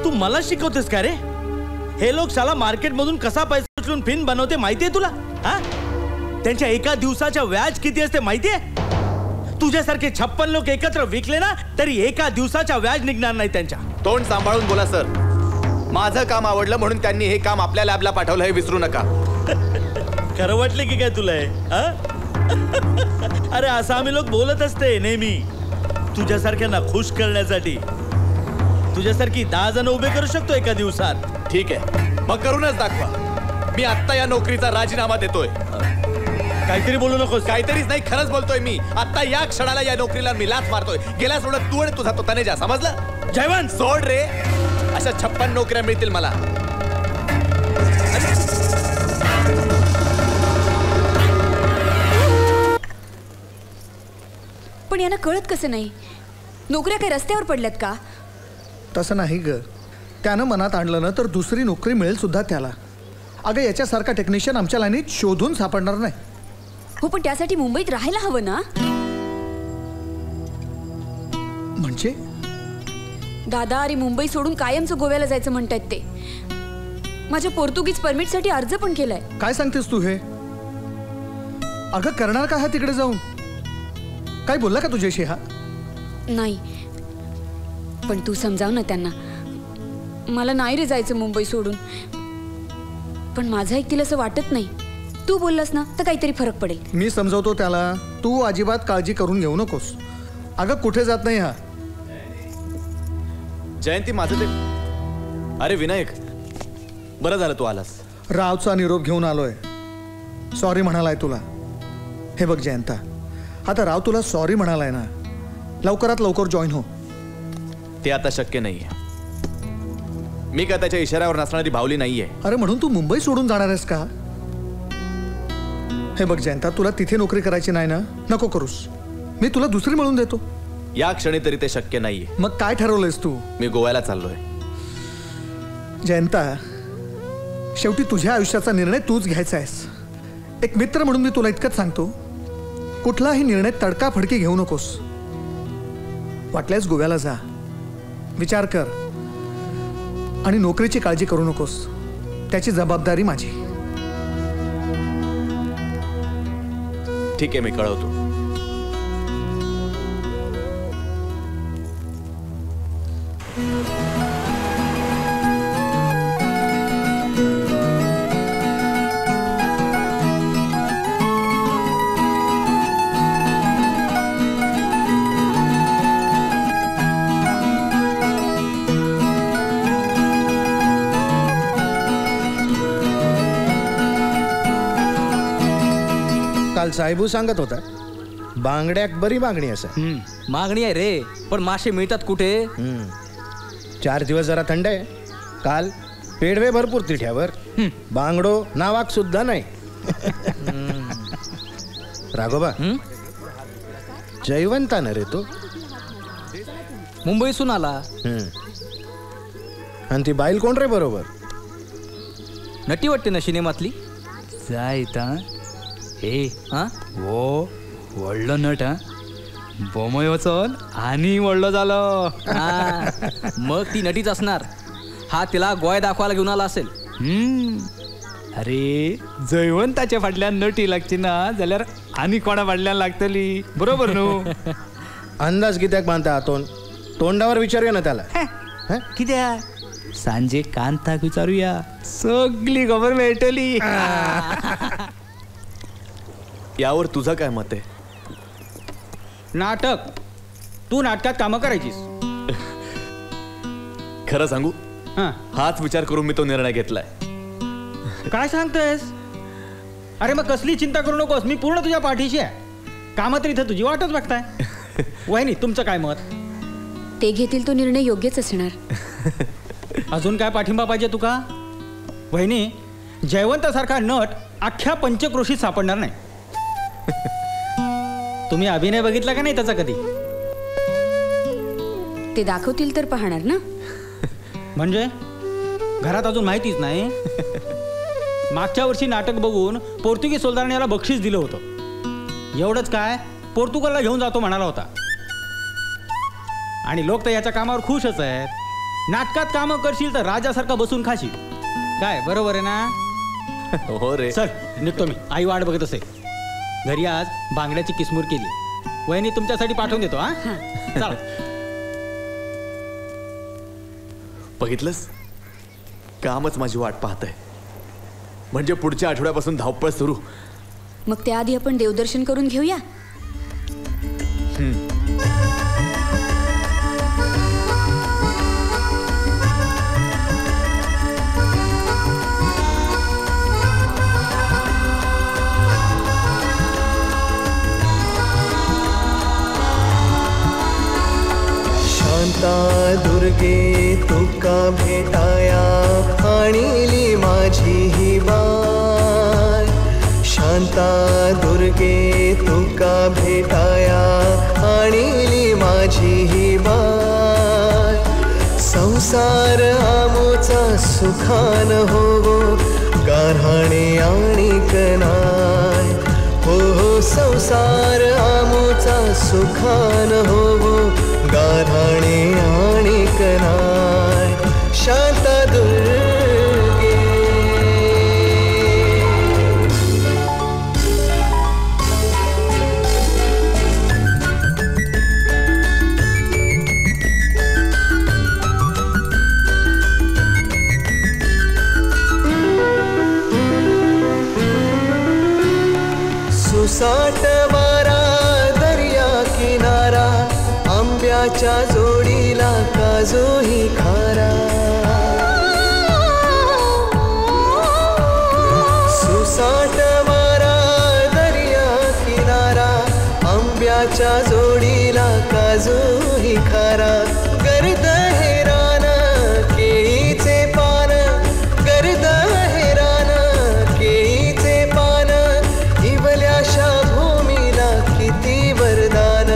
तू मला शिकवतेस का रे? हे लोक शाला मार्केट मधून कसा पैसा उचलून फिल्म बनवते माहितीये तुला? हा, त्यांच्या एका दिवसाच्या व्याज किती असते माहितीये? तुझ्यासारखे 56 लोक एकत्र विकले ना तरी एका दिवसाच्या व्याज निघणार नाही त्यांच्या. तोंड सांभाळून बोला सर. माझं काम आवडलं म्हणून त्यांनी हे काम आपल्या लॅबला पाठवलं, हे विसरू नका. खरं वाटलं की काय तुला? अरे असं आम्ही लोक बोलत असते नेहमी तुझ्यासारख्यांना खुश करण्यासाठी. तुझ्यासारखी 10 जण उभे करू शकतो एका दिवसात. ठीक आहे, मग करूनच दाखवा. मी आत्ता या नोकरीचा राजीनामा देतोय. काहीतरी बोलू नकोस. काहीतरीच नाही, खरंच बोलतोय मी. आता या क्षणाला या नोकरीला मी लाच मारतोय. गेला सोडत तू आणि तुझा तो तनेजा, समजलं? जयवंत सोड रे. अशा 56 नोकऱ्या मिळतील मला. पण यांना कळत कसं नाही? नोकऱ्या काही रस्त्यावर पडल्यात का? तसं नाही ग. त्यानं मनात आणलं ना तर दुसरी नोकरी मिळेल सुद्धा त्याला. अगं याच्यासारखा टेक्निशियन आमच्या लाईनीत शोधून सापडणार नाही. हो पण त्यासाठी मुंबईत राहायला हवं ना? म्हणजे दादा अरे मुंबई सोडून कायमचं गोव्याला जायचं म्हणतायत ते. माझ्या पोर्तुगीज परमिटसाठी अर्ज पण केलाय. काय सांगतेस तू हे? अगं करणार का हा तिकडे जाऊन? काय बोलला का तुझ्याशी हा? नाही, पण तू समजाव ना त्यांना. मला नाही रे जायचं मुंबई सोडून, पण माझं ऐकतील असं वाटत नाही. तू बोललास ना तर काहीतरी फरक पडेल. मी समजावतो त्याला, तू अजिबात काळजी करून घेऊ नकोस. अगं कुठे जात नाही हा. जयंती माझं ते. अरे विनायक, बरं झालं तू आलास. रावचा निरोप घेऊन आलोय. सॉरी म्हणालाय तुला. हे बघ जयंता, आता राव तुला सॉरी म्हणालाय ना, लवकरात लवकर जॉईन हो. ते आता शक्य नाहीये. मी का त्याच्या इशाऱ्यावर नसणारी भावली नाहीये. अरे म्हणून तू मुंबई सोडून जाणार आहेस का? हे बघ जयंता, तुला तिथे नोकरी करायची नाही ना, नको करूस. मी तुला दुसरी मिळून देतो. या क्षणी तरी ते शक्य नाहीये. मग काय ठरवलंयस तू? मी गोव्याला चाललोय. जयंता, शेवटी तुझ्या आयुष्याचा निर्णय तूच घ्यायचा आहेस. एक मित्र म्हणून मी तुला इतकंच सांगतो, कुठलाही निर्णय तडकाफडकी घेऊ नकोस. वाटल्यास गोव्याला जा, विचार कर, आणि नोकरीची काळजी करू नकोस. त्याची जबाबदारी माझी. ठीक आहे, मी कळवतो. काल साहेबू सांगत होता बांगड्याक बरी मागणी असेल. मागणी आहे रे, पण मासे मिळतात कुठे? 4 दिवस जरा थंड आहे. काल पेडवे भरपूर तिठ्यावर, बांगडो नावाक सुद्धा नाही. राघोबा, जयवंता ना रे तो. मुंबईसून आला. आणि ती बाईल कोण रे बरोबर? नटी वाटते ना सिनेमातली. जायता हे हा वो व्हडलो नट हा बोमय वचोन आणि व्हडलो झालो. मग ती नटीच असणार. हा तिला गोय दाखवायला घेऊन आला असेल. अरे जयवंताच्या फाटल्यान नटी लागची ना जाल्यार आणि कोणा फाटल्यान लागतली, बरोबर न्हू? अंदाज कित्याक बांधता हातून? तोंडावर विचारूया ना त्याला. कित्या सांजे कांताक विचारूया, सगळी खबर मेळटली. यावर तुझं काय मत आहे? नाटक, तू नाटकात कामं करायचीस. खरं सांगू, हाच विचार करून मी तो निर्णय घेतलाय. काय सांगतेस? अरे मग कसली चिंता करू नकोस, मी पूर्ण तुझ्या पाठीशी आहे. कामं तर इथं तुझी वाटच बघताय. वहिनी, तुमचं काय मत? ते घेतील तो निर्णय योग्यच असणार. अजून काय पाठिंबा पाहिजे तुका? वहिनी, जयवंतासारखा नट अख्ख्या पंचक्रोशीत सापडणार नाही. तुम्ही अभिनय बघितला का नाही त्याचा कधी? ते दाखवतील तर पाहणार ना. म्हणजे घरात अजून माहितीच नाही. मागच्या वर्षी नाटक बघून पोर्तुगीज सोल्दाराने याला बक्षीस दिलं होतं. एवढंच काय, पोर्तुगालला घेऊन जातो म्हणाला होता. आणि लोक तर याच्या कामावर खुशच आहेत. नाटकात कामं करशील तर राजासारखा बसून खाशील. काय बरोबर आहे ना? हो रे. चल निघतो मी, आई वाट बघत असे. घरी आज बांगड्याची किसमूर केली. वहिनी तुमच्यासाठी पाठवून देतो. हा चल. बघितलंस, कामच माझी वाट पाहत आहे. म्हणजे पुढच्या आठवड्यापासून धावपळ सुरू. मग त्याआधी आपण देवदर्शन करून घेऊया. शांता दुर्गे तुका भेटाया आणिली माझी ही बाय. शांता दुर्गे तुका भेटाया आणिली माझी ही बाय. संसार आमोचा सुखान होवो गाऱ्हाणे आणिक नाय. हो हो संसार आमोचा सुखान होवो गाऱ्हाणे आणिक नाय. शांता दुर्गे. सुसाट वारा दर्या किनारा आंब्याच्या जोडीला काजूही खारा सुसाट वारा दर्या किनारा आंब्याच्या जोडीला काजूही खारा गर्द हेरान केळीचे पान गर्द हेरान केळीचे पान इवल्याशा भूमीला किती वरदान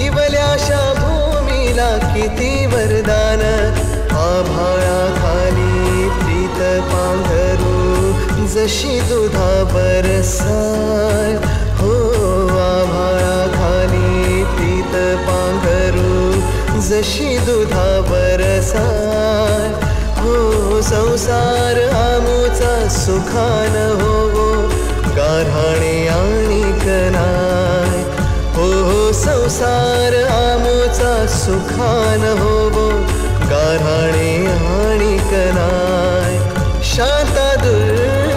इवल्याशा भूमीला किती वरदान आभाळा खाली प्रीत पांघरू जशी दुधा बरसाय हो आभाळा खाली प्रीत पांघरू जशी दुधा बरसाय हो संसार आमुचा सुखान हो गाऱ्हाणे आणि कनाय हो संसार आमुचा सुखान हो गाऱ्हाणे आणि कनाय शांता दुर्गे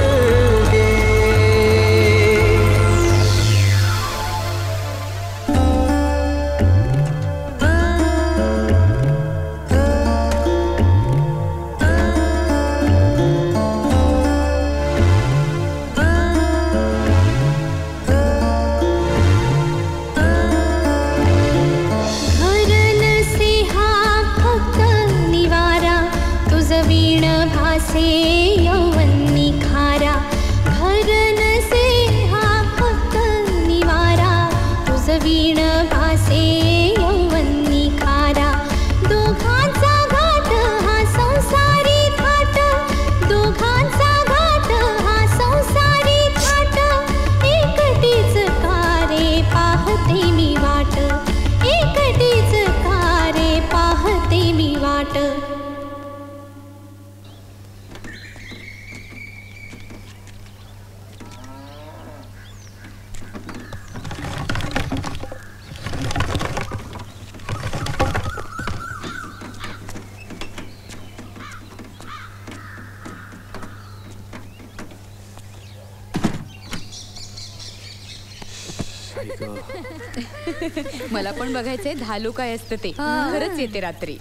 मला पण बघायचंय धालू काय असतं ते खरंच येते रात्री.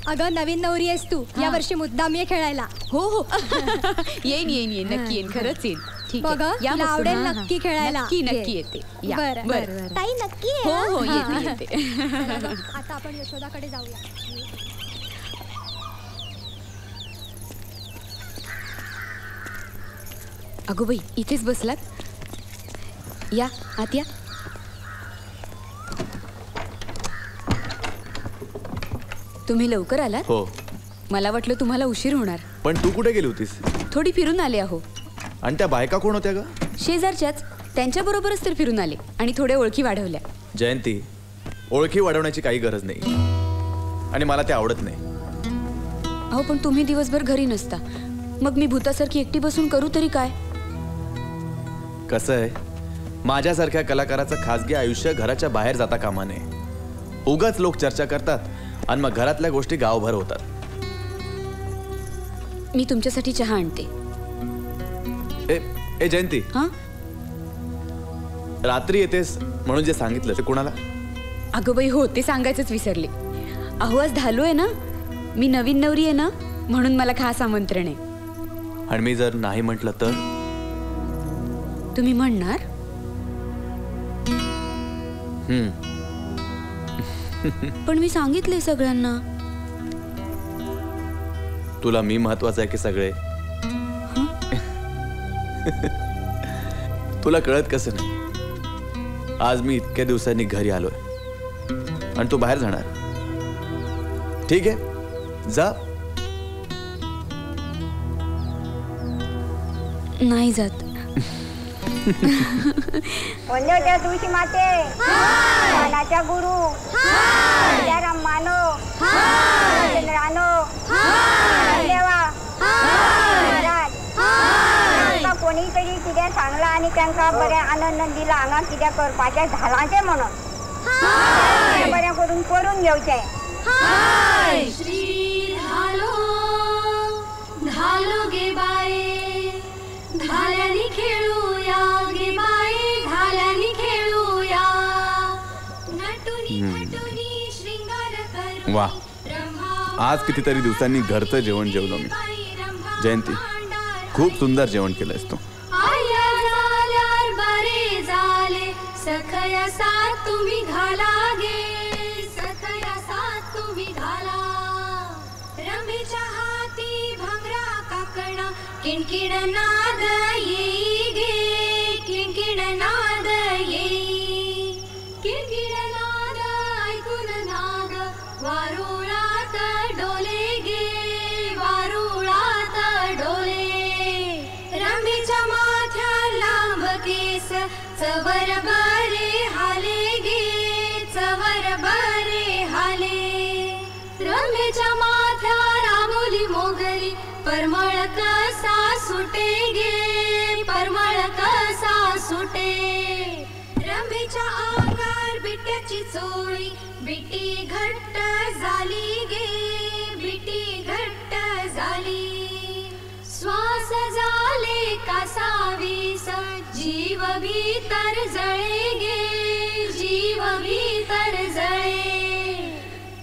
अगं नवीन नवरी आहेस तू या वर्षी मुद्दाम ये खेळायला. हो हो येईन येईन येईन नक्की येईन खरंच येईन. ठीक बघ आहे तुला आवडेल नक्की खेळायला. नक्की नक्की येते. या. बरं बरं. ताई नक्की हो हो येते येते. आता आपण यशोदाकडे जाऊया. अगो बाई इथेच बसलात. या आत या. तुम्ही लवकर आलात. हो मला वाटलं तुम्हाला उशीर होणार. पण तू कुठे गेली होतीस? थोडी फिरून आले आहो. आणि त्या बायका कोण होत्या ग? शेजारच्याच. त्यांच्या बरोबरच तर फिरून आले आणि थोड्या ओळखी वाढवल्या. जयंती ओळखी वाढवण्याची काही गरज नाही आणि मला ते आवडत नाही. अहो पण तुम्ही दिवसभर घरी नसता मग मी भूतासारखी एकटी बसून करू तरी काय? कसं आहे माझ्यासारख्या कलाकाराचं खासगी आयुष्य घराच्या बाहेर जाता कामा नये. उगाच लोक चर्चा करतात आणि मग घरातल्या गोष्टी गावभर होतात. मी तुमच्यासाठी चहा आणते. ए जयंती हा रात्री येतेस म्हणून जे सांगितलं ते कुणाला? अगं बाई हो ते सांगायचंच विसरले. अहो आज धालू आहे ना मी नवीन नवरी आहे ना म्हणून मला खास आमंत्रण आहे. आणि मी जर नाही म्हटलं तर? तुम्ही म्हणणार? पण मी सांगितले सगळ्यांना. तुला मी महत्वाचं आहे की सगळे? तुला कळत कसं नाही? आज मी इतक्या दिवसांनी घरी आलोय आणि तू बाहेर जाणार. ठीक आहे जा. नाही जात. वंदोत्या तुळशी माते मानाच्या गुरु राम मानो रानो देवा महाराज कोणीतरी कित्याक सांगला आणि त्यांना बऱ्या आनंद दिला हांगा कित्याक करपाचें झालांचें म्हणून बऱ्या करून घेवचें. श्री धालो धालो गे बाये धाल्यानी खेळूया गे बाये वा, आज कितीतरी दिवसांनी घरचं जेवण जेवलो मी. जयंती, खूप सुंदर जेवण केलंयस तू. सखया साथ तुम्ही घाला गे, सखया साथ तुम्ही घाला. रंभेच्या हाती भंगरा काकणा, किणकिण नाद येई गे, किणकिण नाद येई. किणकिण नाद ऐकून नाग वारुळात डोले गे, वारुळात डोले. रंभेच्या माथ्या लांब केस चवर बरे हाले गे, चवर बरे हाले. रंभेच्या माथ्या रामोली मोगरी परमळ कसा सुटे गे, परमळ कसा सुटे. रंभेच्या अंगार बिट्याची चोळी, बिटी घट्ट झाली गे, बिटी घट्ट झाली. श्वास झाले कासावीस, जीव भीतर जळे गे, जीव भीतर जळे.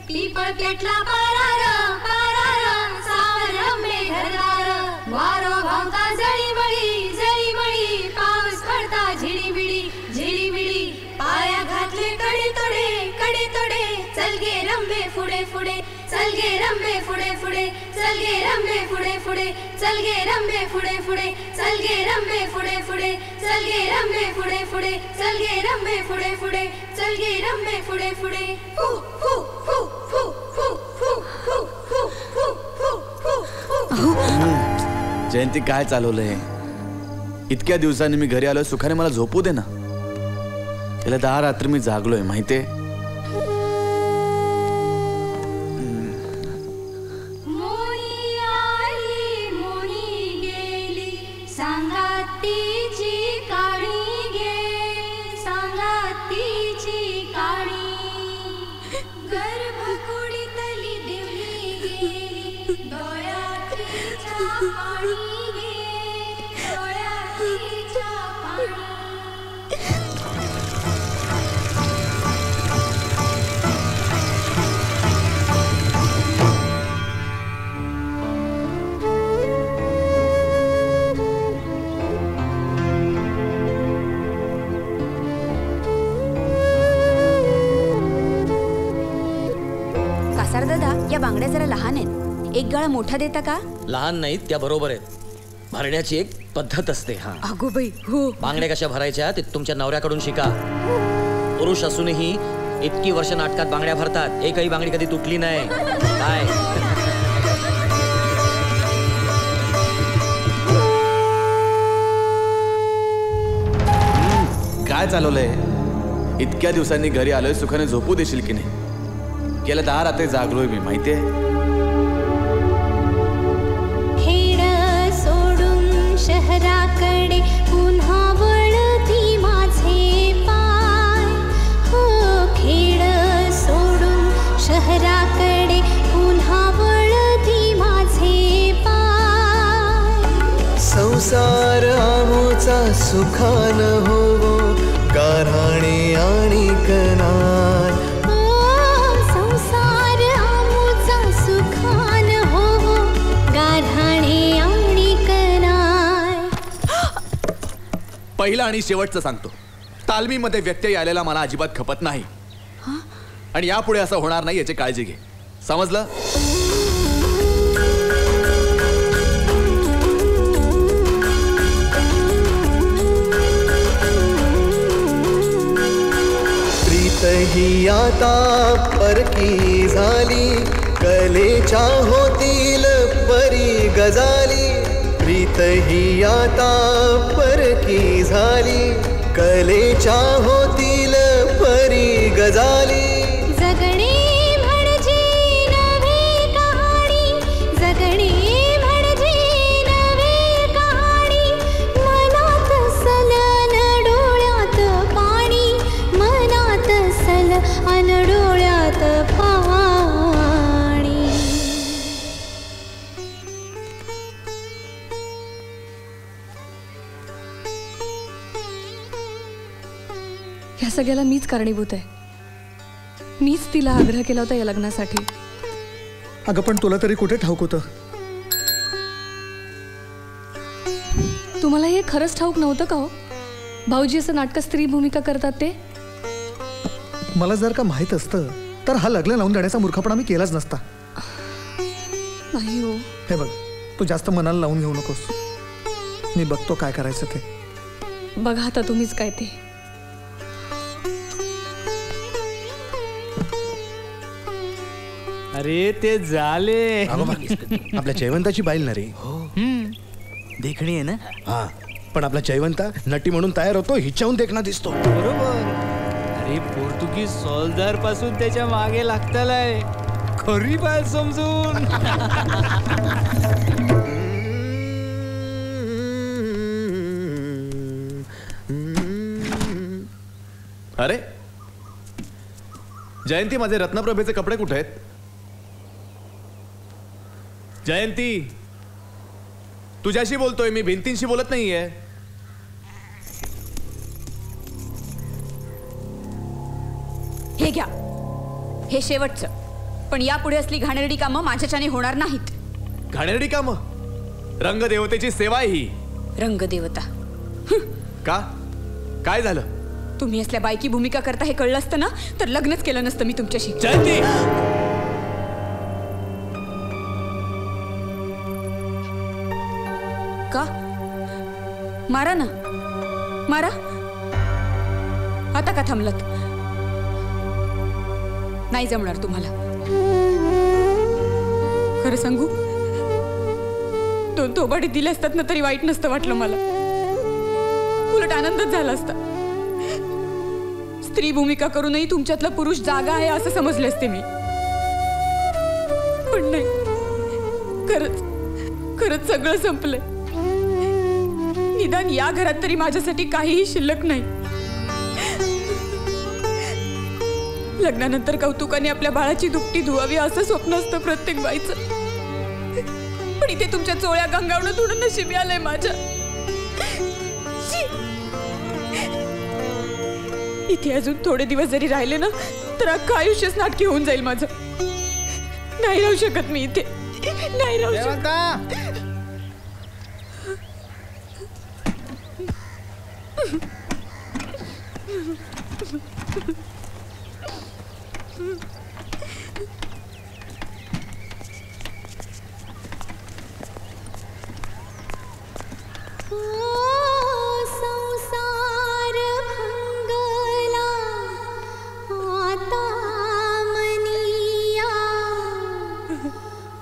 पिपळ पेटला पारार, पारार सावरंबे घरदार. वारो भावता जळीबळी, जळीबळी पाऊस पडता झिडीबिडी, झिडीबिडी. पाया घातले कडे तोडे, कडे तोडे. चल गे रंबे पुढे पुढे, चल गे रंबे पुढे पुढे, चल गे रंबे पुढे पुढे, चल गे रंबे पुढे पुढे, चल गे रंबे पुढे पुढे, चल गे रंबे पुढे पुढे, चल गे रंबे पुढे पुढे, चल गे रंबे पुढे पुढे. फू फू फू फू फू फू फू फू फू फू फू. जयंती, काय चालवलंय? इतक्या दिवसांनी मी घरी आलोय, सुखाने मला झोपू दे ना. गेल्या 10 रात्री मी जागलोय माहितीये. दादा, या बांगड्या जरा लहान आहेत, एक गळा मोठा देता का? लहान नाहीत, त्या बरोबर आहेत. भरण्याची एक पद्धत असते. हा अगो बाई, हो. बांगड्या कशा भरायच्या ते तुमच्या नवऱ्याकडून शिका. पुरुष असूनही इतकी वर्ष नाटकात बांगड्या भरतात, एकही बांगडी कधी तुटली नाही. काय काय चालवलंय? इतक्या दिवसांनी घरी आलोय, सुखाने झोपू देशील की नाही? गेल्या 10 रात्री जागलोय मी माहितीये. खेड सोडून शहराकडे पुन्हा वळती माझे पाय. हो, खेड सोडून शहराकडे पुन्हा वळती माझे पाय. संसार आमोचा सुखान होवो, गाऱ्हाणे आणि कनाल. पहिला आणि शेवटचं सांगतो, तालमीमध्ये व्यत्यय आलेला मला अजिबात खपत नाही. आणि यापुढे असं होणार नाही याची काळजी घे, समजलं? प्रीत ही आता परकी झाली, कलेच्या होतील परी गजाली. प्रीत ही आता परकी झाली, कलेच्या होतील परी गजाली. जगणे म्हणजे नवी कहाणी, जगणे म्हणजे नवी कहाणी. मनात सल अन डोळ्यात पाणी, मनात सल अन डोळ्यात पाणी. ह्या सगळ्याला मीच कारणीभूत आहे. मीच तिला आग्रह केला होता या लग्नासाठी. अगं पण तुला तरी कुठे ठाऊक होतं? तुम्हाला हे खरंच ठाऊक नव्हतं का हो? भाऊजी असं नाटक स्त्री भूमिका करतात ते? मला जर का माहित असतं तर हा लग्न लावून देण्याचा मूर्खपणा मी केलाच नसता. नाही हो. हे बघ, तू जास्त मनाला लावून घेऊ नकोस. मी बघतो काय करायचं ते. बघा आता तुम्हीच काय ते. अरे ते झाले. आपल्या जयवंताची बाईल ना रे. देखणी आहे ना. हा, पण आपला जयवंता नटी म्हणून तयार होतो हिच्याहून देखणा दिसतो. बरोबर. अरे पोर्तुगीज सोलदार पासून त्याच्या मागे लागतालाय. खरी बाय समजून. अरे जयंती, माझे रत्नप्रभेचे कपडे कुठे आहेत? जयंती, तुझ्याशी बोलतोय मी, भिंतींशी बोलत नाहीये. हे घ्या, हे शेवटचं. पण यापुढे असली घाणेरडी कामं माझ्याच्याने होणार नाहीत. घाणेरडी कामं? रंगदेवतेची सेवा आहे ही. रंगदेवता? का? काय झालं? तुम्ही असल्या बायकी भूमिका करता हे कळलं असतं ना तर लग्नच केलं नसतं मी तुमच्याशी. जयंती, का? मारा ना, मारा. आता का थांबलत? नाही जमणार तुम्हाला. खरं सांगू, 2 थोबाडे दिले असतात ना तरी वाईट नसतं वाटलं मला. उलट आनंदच झाला असता. स्त्री भूमिका करूनही तुमच्यातला पुरुष जागा आहे असं समजले असते मी. पण नाही, खरंच सगळं संपलंय. निदान या घरात तरी माझ्यासाठी काहीही शिल्लक नाही. लग्नानंतर कौतुकाने आपल्या बाळाची दुपटी धुवावी असं स्वप्न असतं प्रत्येक बाईचं. पण इथे तुमच्या चोळ्या गंगावणं थोडं नशिबी आलंय माझ्या. इथे अजून थोडे दिवस जरी राहिले ना तर अख्खं आयुष्यच नाटकी होऊन जाईल माझं. नाही राहू शकत मी इथे. नाही राहू शकत. संसार भंगला आता मनिया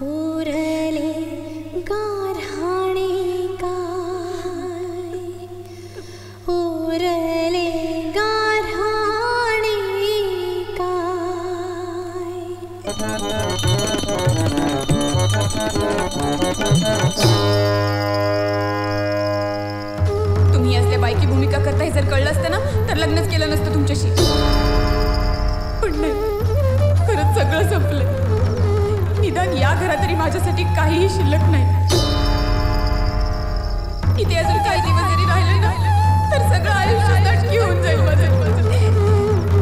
उरले गारहाणे काय उरले गारहाणे तुम्ही असल्या बायकी भूमिका करता हे जर कळलं असतं ना तर लग्नच केलं नसतं तुमच्याशी. पण नाही, खरंच सगळं संपलंय. निदान या घरात तरी माझ्यासाठी काहीही शिल्लक नाही. इथे अजून काही दिवस जरी राहिले ना तर सगळं आयुष्य नाटकी होऊन जाईल माझं.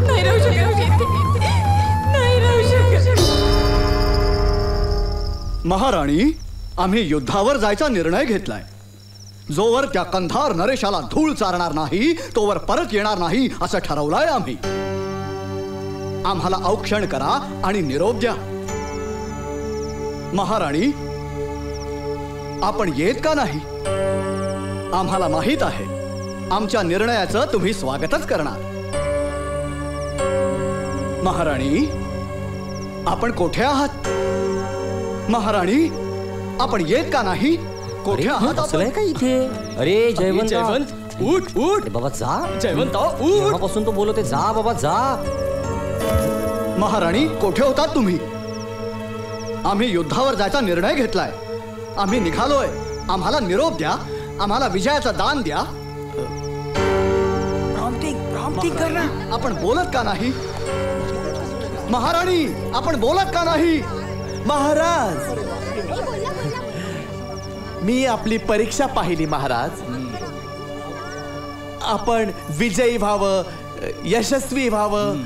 नाही राहू शकत इथे. नाही राहू शकत. महाराणी, आम्ही युद्धावर जायचा निर्णय घेतलाय. जोवर त्या कंधार नरेशाला धूळ चारणार नाही तोवर परत येणार नाही असं ठरवलंय आम्ही. आम्हाला औक्षण करा आणि निरोप द्या. महाराणी, आपण येत का नाही? आम्हाला माहित आहे आमच्या निर्णयाचं तुम्ही स्वागतच करणार. महाराणी, आपण कोठे आहात? महाराणी, आपण येत का नाही? कोठे आहात आपण? का इथे? अरे जयवंत, उठ उठ बाबा जा. जयवंत उठ. पासून तो बोलवते, जा बाबा जा. महाराणी, कोठे होतात तुम्ही? आम्ही युद्धावर जायचा निर्णय घेतलाय. आम्ही निघालोय. आम्हाला निरोप द्या. आम्हाला विजयाचं दान द्या. आपण बोलत का नाही? महाराणी, आपण बोलत का नाही? महाराज, मी आपली परीक्षा पाहिली महाराज. आपण विजयी व्हावं, यशस्वी व्हावं.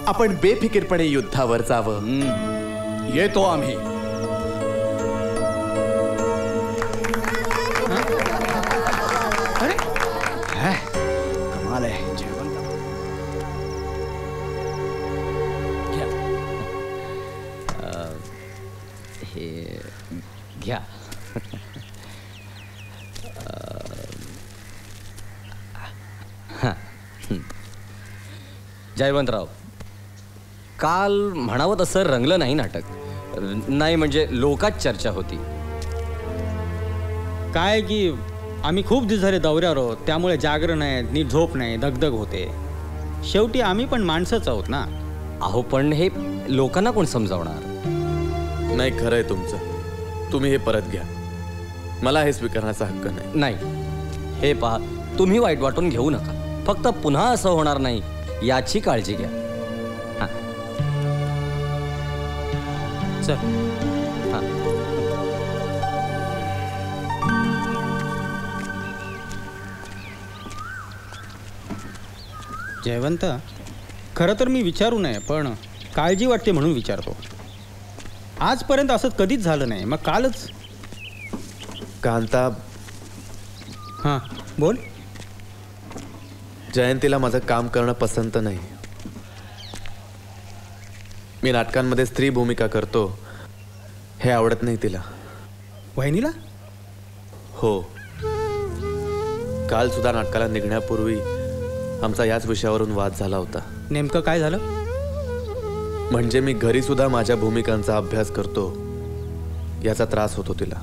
आपण बेफिकीरपणे युद्धावर जावं. येतो आम्ही. कमाल आहे. हे घ्या. जयवंतराव, काल म्हणावं तसं रंगलं नाही नाटक. नाही म्हणजे लोकात चर्चा होती. काय की आम्ही खूप दिवस झाले दौऱ्यावर आहोत, त्यामुळे जागरण आहे, नीट झोप नाही, दगदग होते. शेवटी आम्ही पण माणसंच आहोत ना. अहो पण हे लोकांना कोण समजावणार? नाही, खरंय तुमचं. तुम्ही हे परत घ्या. मला हे स्वीकारण्याचा हक्क नाही. नाही, हे पहा, तुम्ही वाईट वाटून घेऊ नका. फक्त पुन्हा असं होणार नाही याची काळजी घ्या. चल. जयवंत, खरं तर मी विचारू नये, पण काळजी वाटते म्हणून विचारतो. आजपर्यंत असं कधीच झालं नाही, मग कालच. कांता. हां बोल. जयंतीला माझं काम करणं पसंत नाही. मी नाटकांमध्ये स्त्री भूमिका करतो हे आवडत नाही तिला. वहिनीला? हो. काल सुद्धा नाटकाला निघण्यापूर्वी आमचा याच विषयावरून वाद झाला होता. नेमकं काय झालं? म्हणजे मी घरी सुद्धा माझ्या भूमिकांचा अभ्यास करतो याचा त्रास होतो तिला.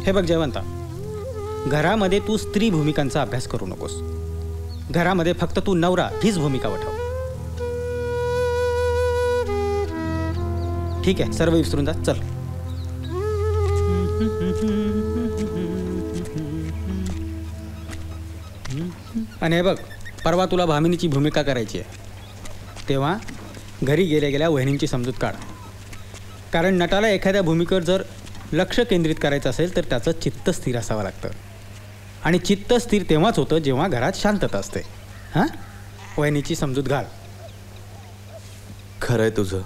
हे बघ जयवंता, घरामध्ये तू स्त्री भूमिकांचा अभ्यास करू नकोस. घरामध्ये फक्त तू नवरा हीच भूमिका वठव. ठीक आहे, सर्व विसरून जा. चल. आणि हे बघ, परवा तुला भामिनीची भूमिका करायची आहे, तेव्हा घरी गेल्या गेल्या वहिनींची समजूत काढ. कारण नटाला एखाद्या भूमिकेवर जर लक्ष केंद्रित करायचं असेल तर त्याचं चित्त स्थिर असावं लागतं. आणि चित्त स्थिर तेव्हाच होतं जेव्हा घरात शांतता असते. हां, वहिनीची समजूत घाल. खरंय तुझं.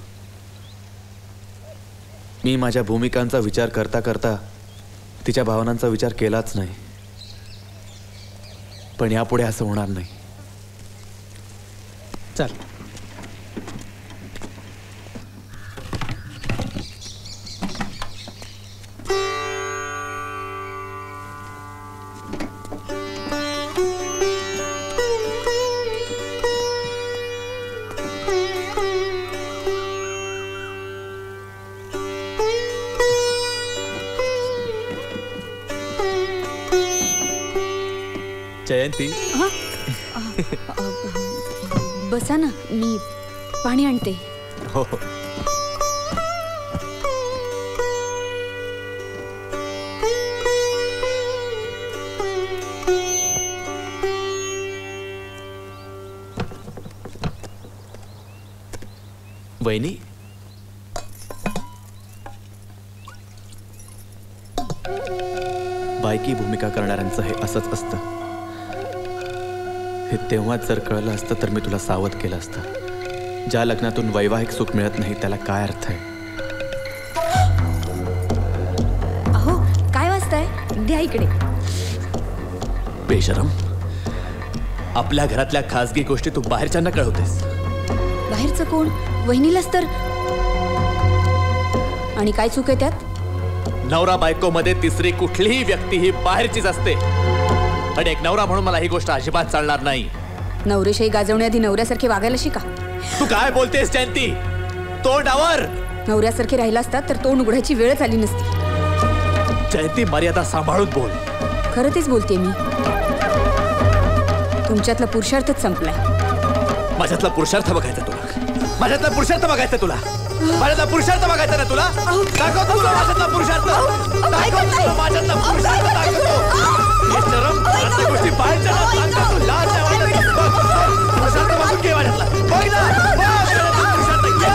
मी माझ्या भूमिकांचा विचार करता करता तिच्या भावनांचा विचार केलाच नाही. पण यापुढे असं होणार नाही. चल. जयंती, बसा ना, मी पाणी आणते. हो हो. वहिनी, बायकी भूमिका करणाऱ्यांचं हे असंच असतं. हे तेव्हाच जर कळलं असतं तर मी तुला सावध केलं असतं. ज्या लग्नातून वैवाहिक सुख मिळत नाही त्याला काय अर्थ आहे? अहो, काय वाजताय? द्या इकडे. बेशरम, आपल्या घरातल्या खासगी गोष्टी तू बाहेरच्यांना कळवतेस. बाहेरचं कोण? वहिनीलाच तर. आणि काय चूक आहे त्यात? नवरा बायको मध्ये तिसरी कुठलीही व्यक्ती ही बाहेरचीच असते. आणि एक नवरा म्हणून मला ही गोष्ट अजिबात चालणार नाही. नवरेशाही गाजवण्याआधी नवऱ्यासारखे वागायला शिका. तू काय बोलतेस जयंती? तोंडावर. नवऱ्यासारखे राहिला असतात तर तोंड उघडायची वेळच आली नसती. जयंती, मर्यादा सांभाळून बोल. खरं तेच बोलते मी. तुमच्यातला पुरुषार्थच संपलाय. माझ्यातला पुरुषार्थ बघायचा तुला? माझ्यातला पुरुषार्थ बघायचा तुला? माझ्यातला पुरुषार्थ बघायचा ना तुला? दाखवतो तुला माझ्यातला पुरुषार्थ. दाखवतो तुला माझ्यातला पुरुषार्थ. दाखवतो. बेशरम, अशा गोष्टी बाहेरच्या सांगता तू लाज नाही वाटत? पुरुषार्थ बघून घे माझ्यातला. बघ ना, पुरुषार्थ घे.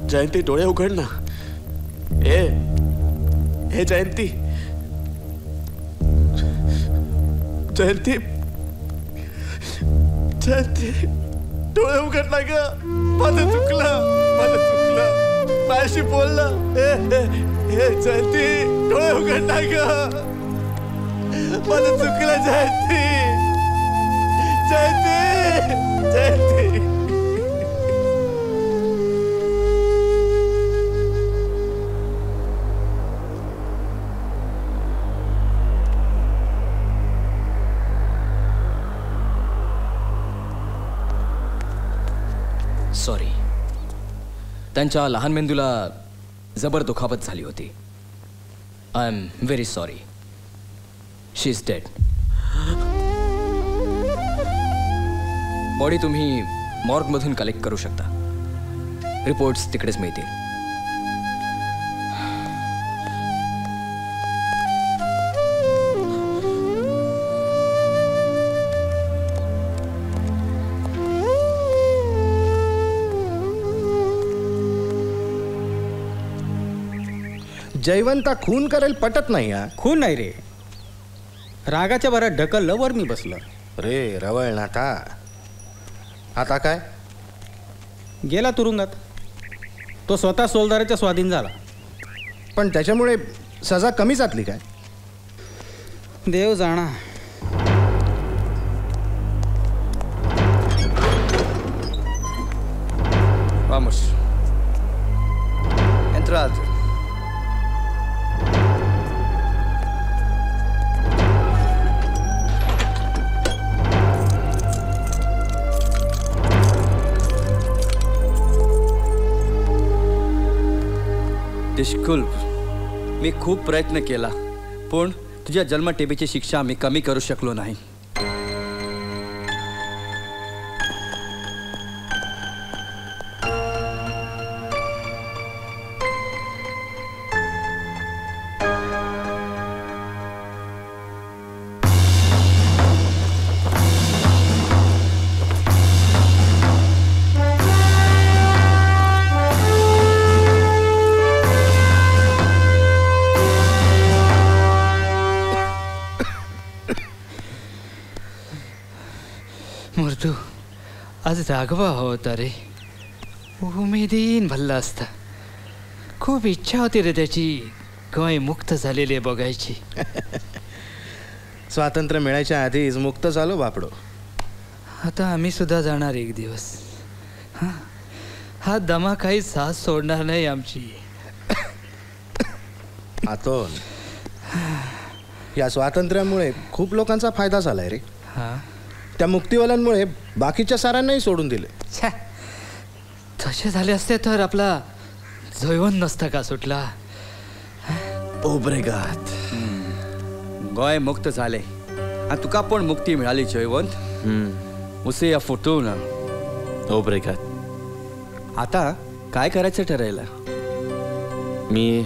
जयंती, डोळे उघड ना. हे जयंती जयंती जयंती डोळे उघड ना ग. माझं चुकलं माझ्याशी बोललं. हे जयंती डोळे उघड ना ग. माझं चुकलं जयंती जयंती जयंती. सॉरी. त्यांच्या लहान मेंदूला जबर दुखापत झाली होती. I am very sorry. She is dead. Body तुम्ही मॉर्गमधून कलेक्ट करू शकता. रिपोर्ट्स तिकडेच मिळतील. जयवंता खून करेल पटत नाही. हा खून नाही रे, रागाच्या भरात ढकललं वर मी बसलं. रे रवळनाथा, आता काय? गेला तुरुंगात. तो स्वतः सोलदाराच्या स्वाधीन झाला. पण त्याच्यामुळे सजा कमी जातली काय? देव जाणा. Vamos. Entrad. डिस्कुल्प, मी खूप प्रयत्न केला, पण तुझ्या जन्मठेपेची शिक्षा मी कमी करू शकलो नाही. मृदू, आज राघवा होता रे. उमेदीन भल्ला असता. खूप इच्छा होती रे त्याची गाय मुक्त झालेली बघायची. स्वातंत्र्य मिळायच्या आधीच मुक्त झालो बापडो. आता आम्ही सुद्धा जाणार एक दिवस. हा दमा काही साथ सोडणार नाही आमची. आतोन, या स्वातंत्र्यामुळे खूप लोकांचा फायदा झालाय रे. त्या मुक्तीवाल्यांमुळे बाकीच्या साऱ्यांनाही सोडून दिले. तसे झाले असते तर आपला जयवंत नसता का सुटला. ओब्रेगात. गोय मुक्त झाले आणि तुका पण मुक्ती मिळाली जयवंत. उसे या फुटून ओब्रेगात. आता काय करायचं ठरायला? मी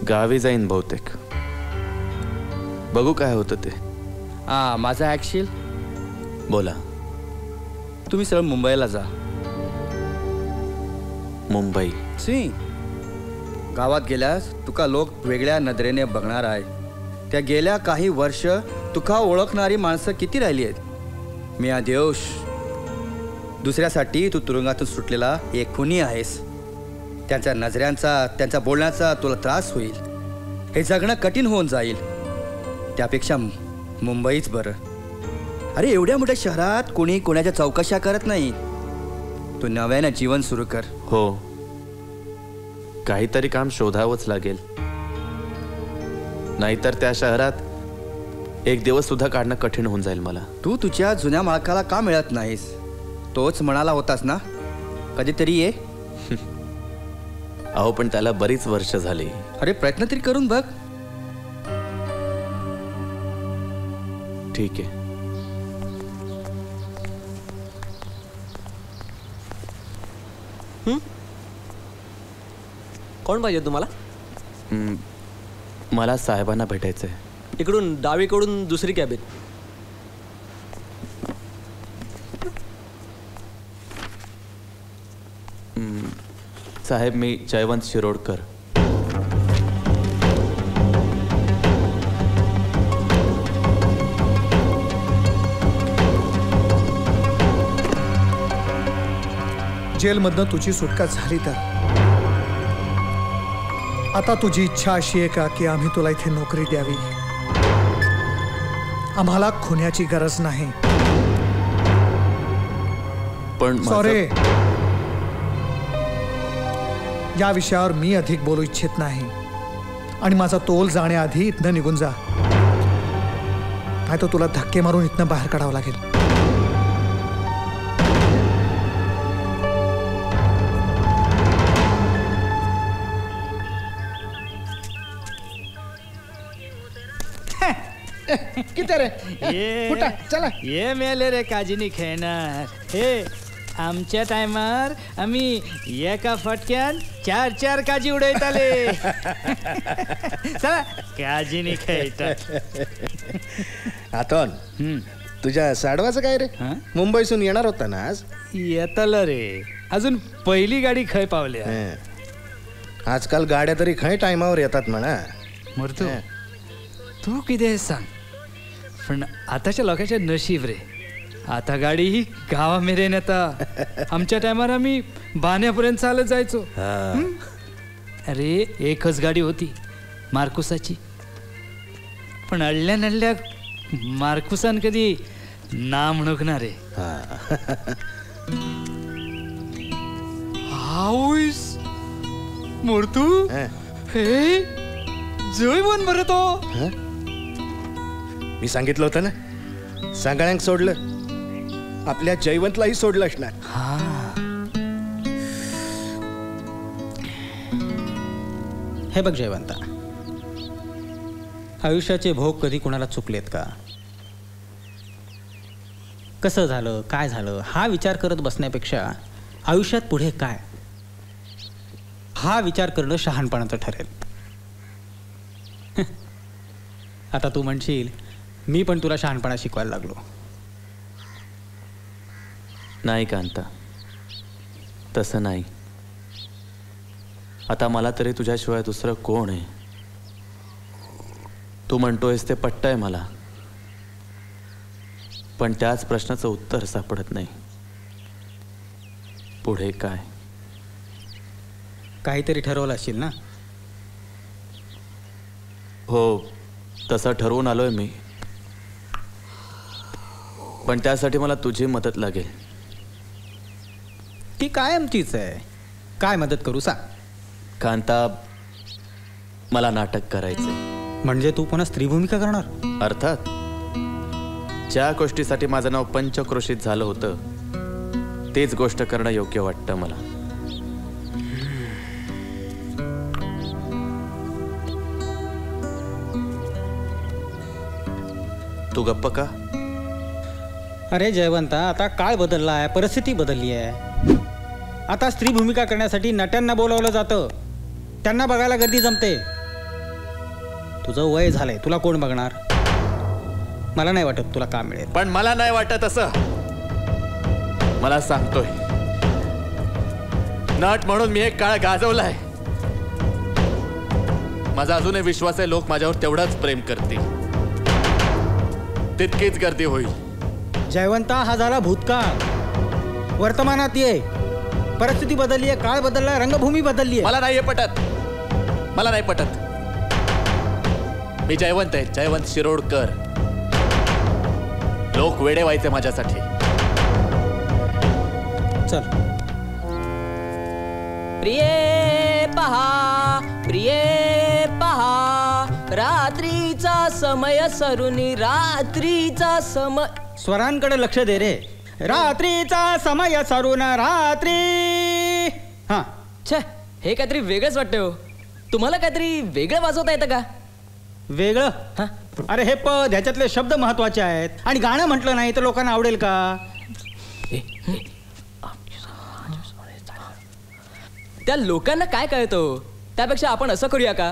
गावी जाईन बहुतेक. बघू काय होतं ते. माझा ॲक्शिल. बोला. तुम्ही सरळ मुंबईला जा. मुंबई? गावात गेल्यास तुका लोक वेगळ्या नजरेने बघणार आहे. त्या गेल्या काही वर्ष तुका ओळखणारी माणसं किती राहिली आहेत. मी देवश, दुसऱ्यासाठी तू तुरुंगातून सुटलेला एक खुनी आहेस. त्यांच्या नजऱ्यांचा, त्यांच्या बोलण्याचा तुला त्रास होईल. हे जगणं कठीण होऊन जाईल. त्यापेक्षा मुंबईच बरं. अरे, एवढ्या मोठ्या शहरात कोणी कोणाच्या चौकशा करत नाही. तू नव्यानं जीवन सुरू कर. हो, काहीतरी काम शोधावंच लागेल. नाहीतर त्या शहरात एक दिवस सुद्धा काढणं कठीण होऊन जाईल मला. तू तुझ्या जुन्या मालकाला का मिळत नाहीस? तोच म्हणाला होतास ना कधीतरी ये. अहो, पण त्याला बरीच वर्ष झाली. अरे, प्रयत्न तरी करून बघ. ठीक आहे. कोण पाहिजे तुम्हाला? मला साहेबांना भेटायचंय. इकडून डावीकडून दुसरी कॅबिन. साहेब, मी जयवंत शिरोडकर. जेलमधनं तुझी सुटका झाली तर आता तुझी इच्छा अशी आहे का की आम्ही तुला इथे नोकरी द्यावी? आम्हाला खुन्याची गरज नाही. पण सॉरी, या विषयावर मी अधिक बोलू इच्छित नाही आणि माझा तोल जाण्याआधी इथनं निघून जा, नाही तर तुला धक्के मारून इथनं बाहेर काढावं लागेल. किती रे फुटा, चला. ये मेले रे काजीनी खेळणार. हे आमच्या टायमार आम्ही एका फटक्यान 4 काजी उडयत आले. चला काजीनी खेळतात. आतोन, तुझ्या साडवाचं काय रे? मुंबईसून येणार होता ना आज? येतलं रे, अजून पहिली गाडी खय पावल्या. आजकाल गाड्या तरी खय टायमावर येतात म्हणा. मरतो तू किती सांग, पण आताच्या लोकांचे नशीब रे. आता गाडी ही गावा मेरेन येता. आमच्या टायमार आम्ही बाण्यापर्यंत चालत जायचो. अरे एकच गाडी होती मार्कुसाची, पण अडल्या नडल्या मार्कुसान कधी ना म्हणणार रे. हाऊस मोरतू हे जय बन बरं तो. मी सांगितलं होतं ना, सगळ्यांक सोडलं, आपल्या जयवंतलाही सोडलं असणार. हे बघ जयवंता, आयुष्याचे भोग कधी कुणाला चुकलेत का? कसं झालं, काय झालं हा विचार करत बसण्यापेक्षा आयुष्यात पुढे काय हा विचार करणं शहाणपणाचं ठरेल. आता तू म्हणशील मी पण तुला शहाणपणा शिकवायला लागलो. नाही कांता, तसं नाही. आता मला तरी तुझ्याशिवाय दुसरं कोण आहे? तू म्हणतोयस ते पटतंय मला, पण त्याच प्रश्नाचं उत्तर सापडत नाही. पुढे काय? काहीतरी ठरवलं असेल ना? हो, तसं ठरवून आलोय मी, पण त्यासाठी मला तुझी मदत लागेल. ती कायमचीच आहे. काय मदत करू सांग. कांता, मला नाटक करायचंय. म्हणजे तू पुन्हा स्त्री भूमिका करणार? अर्थात. ज्या गोष्टीसाठी माझं नाव पंचक्रोशीत झालं होतं तेच गोष्ट करणं योग्य वाटतं मला. तू गप्प का? अरे जयवंता, आता काळ बदलला आहे, परिस्थिती बदलली आहे. आता स्त्री भूमिका करण्यासाठी नट्यांना बोलावलं जातं, त्यांना बघायला गर्दी जमते. तुझं वय झालंय, तुला कोण बघणार? मला नाही वाटत तुला काम मिळेल. पण मला नाही वाटत असं. मला सांगतोय, नट म्हणून मी एक काळ गाजवलाय. माझा अजूनही विश्वास आहे, लोक माझ्यावर तेवढाच प्रेम करतील, तितकीच गर्दी होईल. जयवंता, हा झाला भूतकाळ. वर्तमानात ये. परिस्थिती बदलली आहे, काळ बदलला, रंगभूमी बदलली आहे. मला नाही पटत, मला नाही पटत. मी जयवंत आहे, जयवंत शिरोडकर. लोक वेडे व्हायचे माझ्यासाठी. चल. प्रिये पहा, प्रिये पहा, रात्रीचा समय सरुनी, रात्रीचा समय. स्वरांकडे लक्ष दे रे. रात्रीचा समय सरून रात्री. हा, छे, हे काहीतरी वेगळंच वाटतं हो. तुम्हाला काहीतरी वेगळं वाजवता येतं का? वेगळं? अरे हे पद, ह्याच्यातले शब्द महत्वाचे आहेत आणि गाणं म्हटलं नाही तर लोकांना आवडेल का? त्या लोकांना काय कळतं? त्यापेक्षा आपण असं करूया का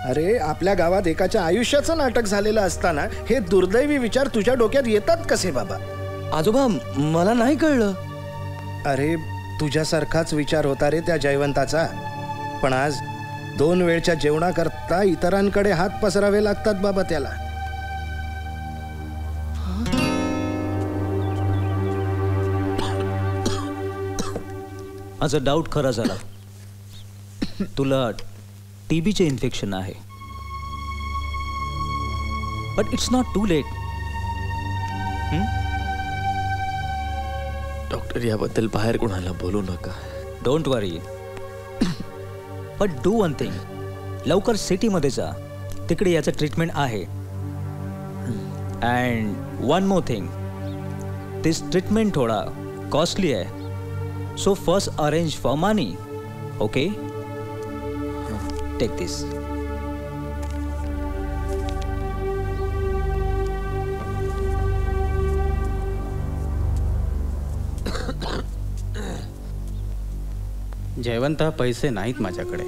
अरे आपल्या गावात एकाच्या आयुष्याचं नाटक झालेलं असताना हे दुर्दैवी विचार तुझ्या डोक्यात येतात कसे बाबा? आजोबा मला नाही कळलं. अरे तुझ्यासारखाच विचार होता रे त्या जयवंताचा, पण आज 2 वेळच्या जेवणाकरता इतरांकडे हात पसरावे लागतात बाबा त्याला. माझा डाऊट खरा झाला. तुला टीबीचे इन्फेक्शन आहे. But it's not too late. Doctor याबद्दल बाहेर कोणाला बोलू नका. Don't worry. But do one thing. लवकर सिटीमध्ये जा, तिकडे याचं ट्रीटमेंट आहे. And one more thing, this treatment थोडा कॉस्टली आहे. So first arrange for money. Okay, take this. Jaywant, पैसे नाहीत माझ्याकडे.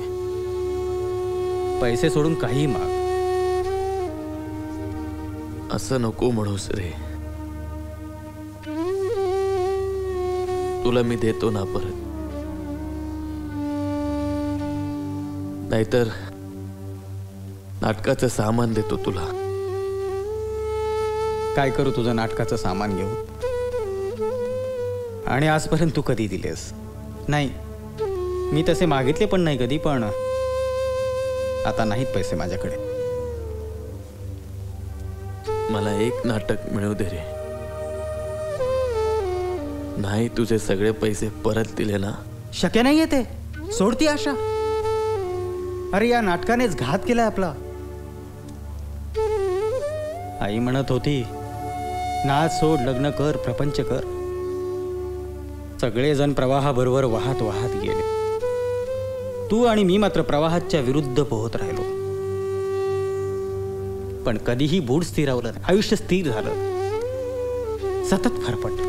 पैसे सोडून काही माग. असं नको म्हणूस रे. तुला मी देतो ना परत. नाहीतर नाटकाचं सामान देतो तुला. काय करू तुझं नाटकाचं सामान घेऊ? आणि आजपर्यंत तू कधी दिलेस नाही. मी तसे मागितले पण नाही कधी. पण आता नाहीत पैसे माझ्याकडे. मला एक नाटक मिळू दे रे. नाही तुझे सगळे पैसे परत दिले ना. शक्य नाहीये ते. सोडती आशा. अरे या नाटकानेच घात केलाय आपला. आई म्हणत होती, नाच सोड, लग्न कर, प्रपंच कर. सगळेजण प्रवाहाबरोबर वाहत वाहत गेले. तू आणि मी मात्र प्रवाहाच्या विरुद्ध पोहत राहिलो. पण कधीही बूड स्थिरावलं नाही. आयुष्य स्थिर झालं. सतत फरफट.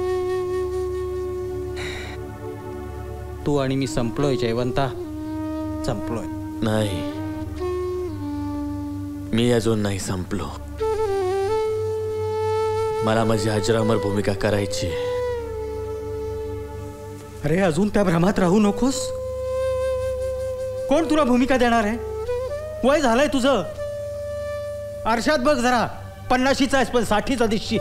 तू आणि मी संपलोय जयवंता, संपलोय. नाही, मी अजून नाही संपलो. मला माझी अजरामर भूमिका करायची. अरे अजून त्या भ्रमात राहू नकोस. कोण तुला भूमिका देणार आहे? वय झालंय तुझं. आरशात बघ जरा. 50शीचा आहेस पण 60चा दिसशी.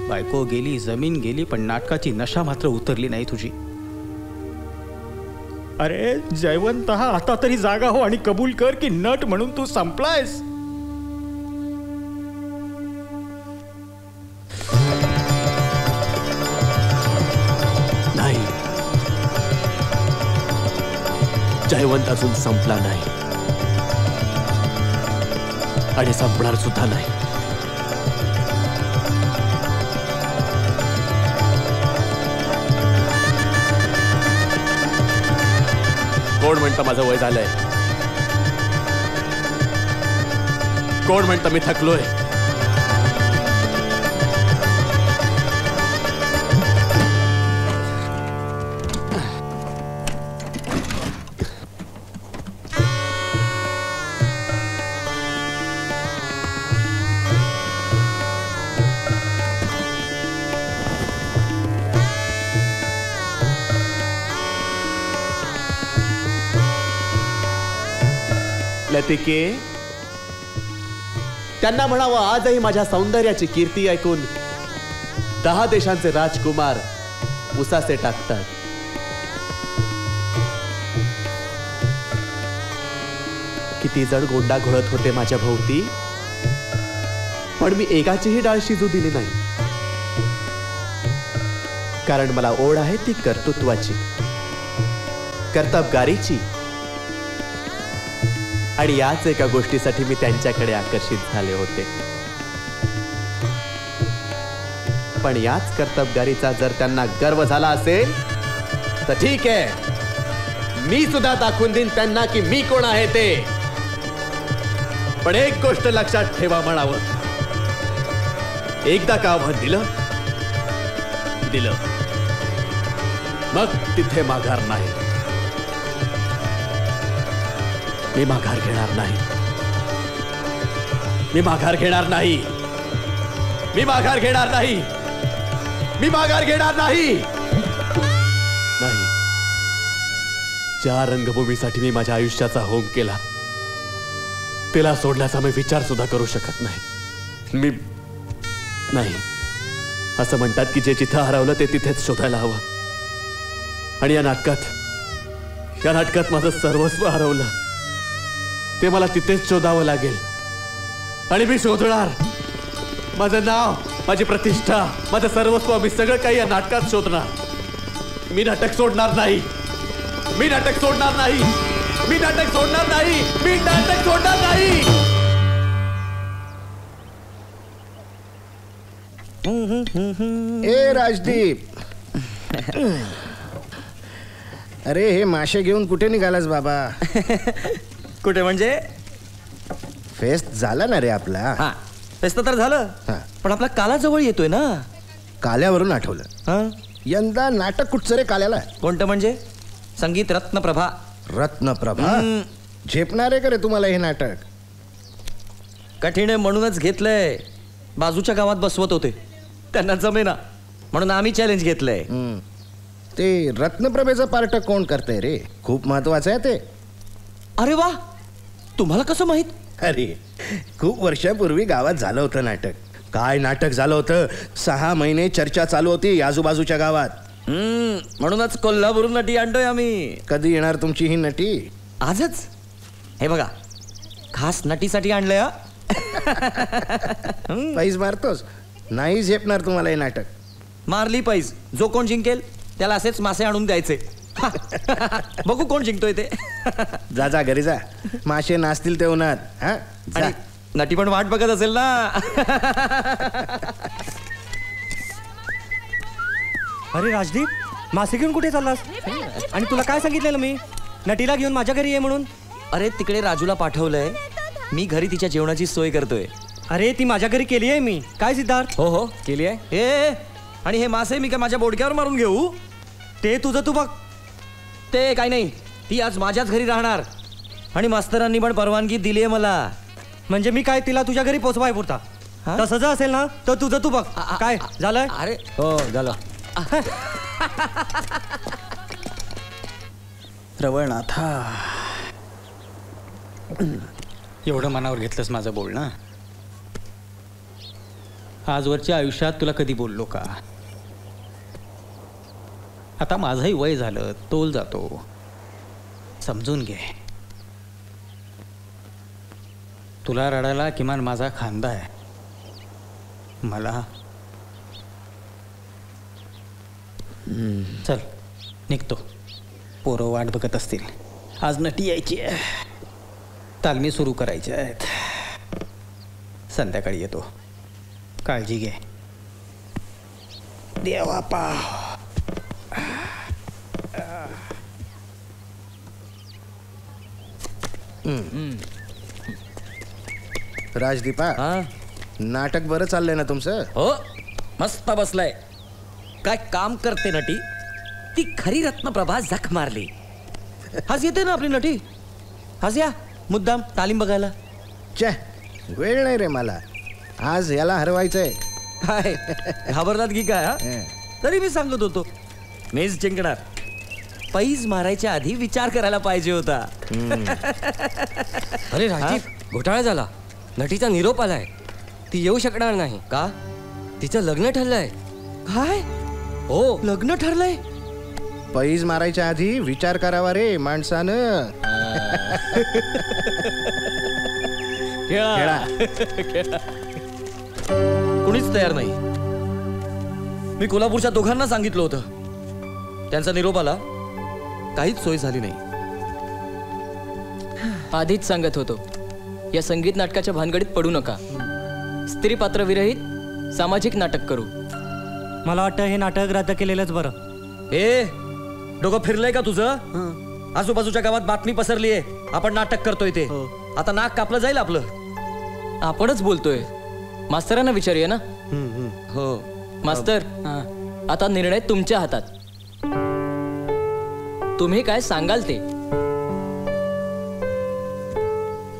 बायको गेली, जमीन गेली, पण नाटकाची नशा मात्र उतरली नाही तुझी. अरे जयवंत, आता तरी जागा हो आणि कबूल कर की नट म्हणून तू संपलायस. नाही, जयवंत अजून संपला नाही आणि संपणार सुद्धा नाही. कोण म्हणतं माझं वय झालंय? कोण म्हणतं मी थकलोय? लतिके, त्यांना म्हणावं आजही माझ्या सौंदर्याची कीर्ती ऐकून 10 देशांचे राजकुमार उसासे टाकतात. किती जण गोंडा घोळत होते माझ्या भोवती, पण मी एकाचीही डाळ शिजू दिली नाही. कारण मला ओढ आहे ती कर्तृत्वाची, कर्तबगारीची. आणि याच एका गोष्टीसाठी मी त्यांच्याकडे आकर्षित झाले होते. पण याच कर्तबगारीचा जर त्यांना गर्व झाला असेल तर ठीक आहे, मी सुद्धा दाखवून देईन त्यांना की मी कोण आहे ते. पण एक गोष्ट लक्षात ठेवा म्हणावं, एकदा का आव्हान दिलं मग तिथे माघार नाही. मी माघार घेणार नाही. मी माघार घेणार नाही. मी माघार घेणार नाही. मी माघार घेणार नाही. नाही. ज्या रंगभूमीसाठी मी माझ्या आयुष्याचा होम केला तिला सोडण्याचा मी विचार सुद्धा करू शकत नाही. मी नाही. असं म्हणतात की जे जिथं हरवलं ते तिथेच शोधायला हवं. आणि या नाटकात माझं सर्वस्व हरवलं. ते मला तिथेच शोधावं लागेल. आणि मी शोधणार. माझं नाव, माझी प्रतिष्ठा, माझं सर्वस्व, मी सगळं काही या नाटकात शोधणार. मी नाटक सोडणार नाही. मी नाटक सोडणार नाही. मी नाटक सोडणार नाही. मी नाटक सोडणार नाही. ए राजदीप, अरे हे मासे घेऊन कुठे निघालास बाबा? कुठे म्हणजे? फेस्ट झाला ना रे आपला. हा, फेस्ट तर झालं, पण आपला काला जवळ येतोय ना. काल्यावरून आठवलं, यंदा नाटक कुठचं रे काल्याला? कोणतं म्हणजे? संगीत रत्नप्रभा. रत्नप्रभा झेपणार आहे का रे तुम्हाला हे नाटक? कठीण आहे म्हणूनच घेतलंय. बाजूच्या गावात बसवत होते, त्यांना जमेना म्हणून आम्ही चॅलेंज घेतलंय. ते रत्नप्रभेचं पार्ट कोण करतंय रे? खूप महत्वाचं आहे ते. अरे वा, तुम्हाला कसं माहित? अरे खूप वर्षापूर्वी गावात झालं होतं नाटक. काय नाटक झालं होतं? 6 महिने चर्चा चालू होती आजूबाजूच्या गावात. म्हणूनच कोल्हापूरून नटी आणतोय आम्ही. कधी येणार तुमची ही नटी? आजच. हे बघा, खास नटीसाठी आणलंय. पैज मारतोस? नाही झेपणार तुम्हाला हे नाटक. मारली पैज. जो कोण जिंकेल त्याला असेच मासे आणून द्यायचे. बघू कोण जिंकतोय ते. जा जा घरी जा. मासे नाचतील ते उन्हात. आणि नटी पण वाट बघत असेल ना. अरे राजदीप, मासे घेऊन कुठे चाललास? आणि तुला काय सांगितलेलं मी? नटीला घेऊन माझ्या घरी ये म्हणून. अरे तिकडे राजूला पाठवलंय. मी घरी तिच्या जेवणाची सोय करतोय. अरे ती माझ्या घरी केली आहे मी. काय सिद्धार्थ? हो हो केली आहे. ए आणि हे मासे मी काय माझ्या बोडक्यावर मारून घेऊ? ते तुझं तू बघ. ते काय नाही, ती आज माझ्याच घरी राहणार. आणि मास्तरांनी पण परवानगी दिली आहे मला. म्हणजे मी काय तिला तुझ्या घरी पोचवाय पुरता? तसं जर असेल ना तर तुझं तू बघ. काय झालंय? अरे हो झालं. रवळनाथा, एवढं मनावर घेतलंस माझं बोलणं? आजवरच्या आयुष्यात तुला कधी बोललो का? आता माझंही वय झालं, तोल जातो. समजून घे. तुला रडायला किमान माझा खांदा आहे. मला चल निघतो. पोरं वाट बघत असतील. आज नटी यायची आहे. तालमी सुरू करायच्या आहेत. संध्याकाळी येतो. काळजी घे. देवा पाव. राजदीपा, नाटक बरं चाललंय ना तुमचं? हो, मस्त बसलाय. काय काम करते नटी. ती खरी रत्नप्रभा जख मारली. आज येते ना आपली नटी. आज या मुद्दाम तालीम बघायला. वेळ नाही रे मला. आज याला हरवायचंय. काय घाबरलात की काय? तरी मी सांगत होतो मीच जिंकणार. पैज मारायच्या आधी विचार करायला पाहिजे होता. अरे राजीव, घोटाळा झाला. नटीचा निरोप आलाय. ती येऊ शकणार नाही. का? तिचं लग्न ठरलंय. काय? हो, लग्न ठरलंय. पैज मारायच्या आधी विचार करावा रे माणसानं. कुणीच तयार नाही. मी कोल्हापूरच्या दोघांना सांगितलं होतं. त्यांचा निरोप आला. काहीच सोय झाली नाही. आधीच सांगत होतो, या संगीत नाटकाच्या भानगडीत पडू नका. स्त्री पात्र विरहित सामाजिक नाटक करू. मला वाटतं हे नाटक रद्द केलेलंच बरं. ए, डोकं फिरलंय का तुझं? आजूबाजूच्या गावात बातमी पसरली आहे आपण नाटक करतोय ते. आता नाक कापलं जाईल आपलं. आपणच बोलतोय. मास्तरांना विचारूया ना. हो मास्तर, आता निर्णय तुमच्या हातात. तुम्ही काय सांगाल ते.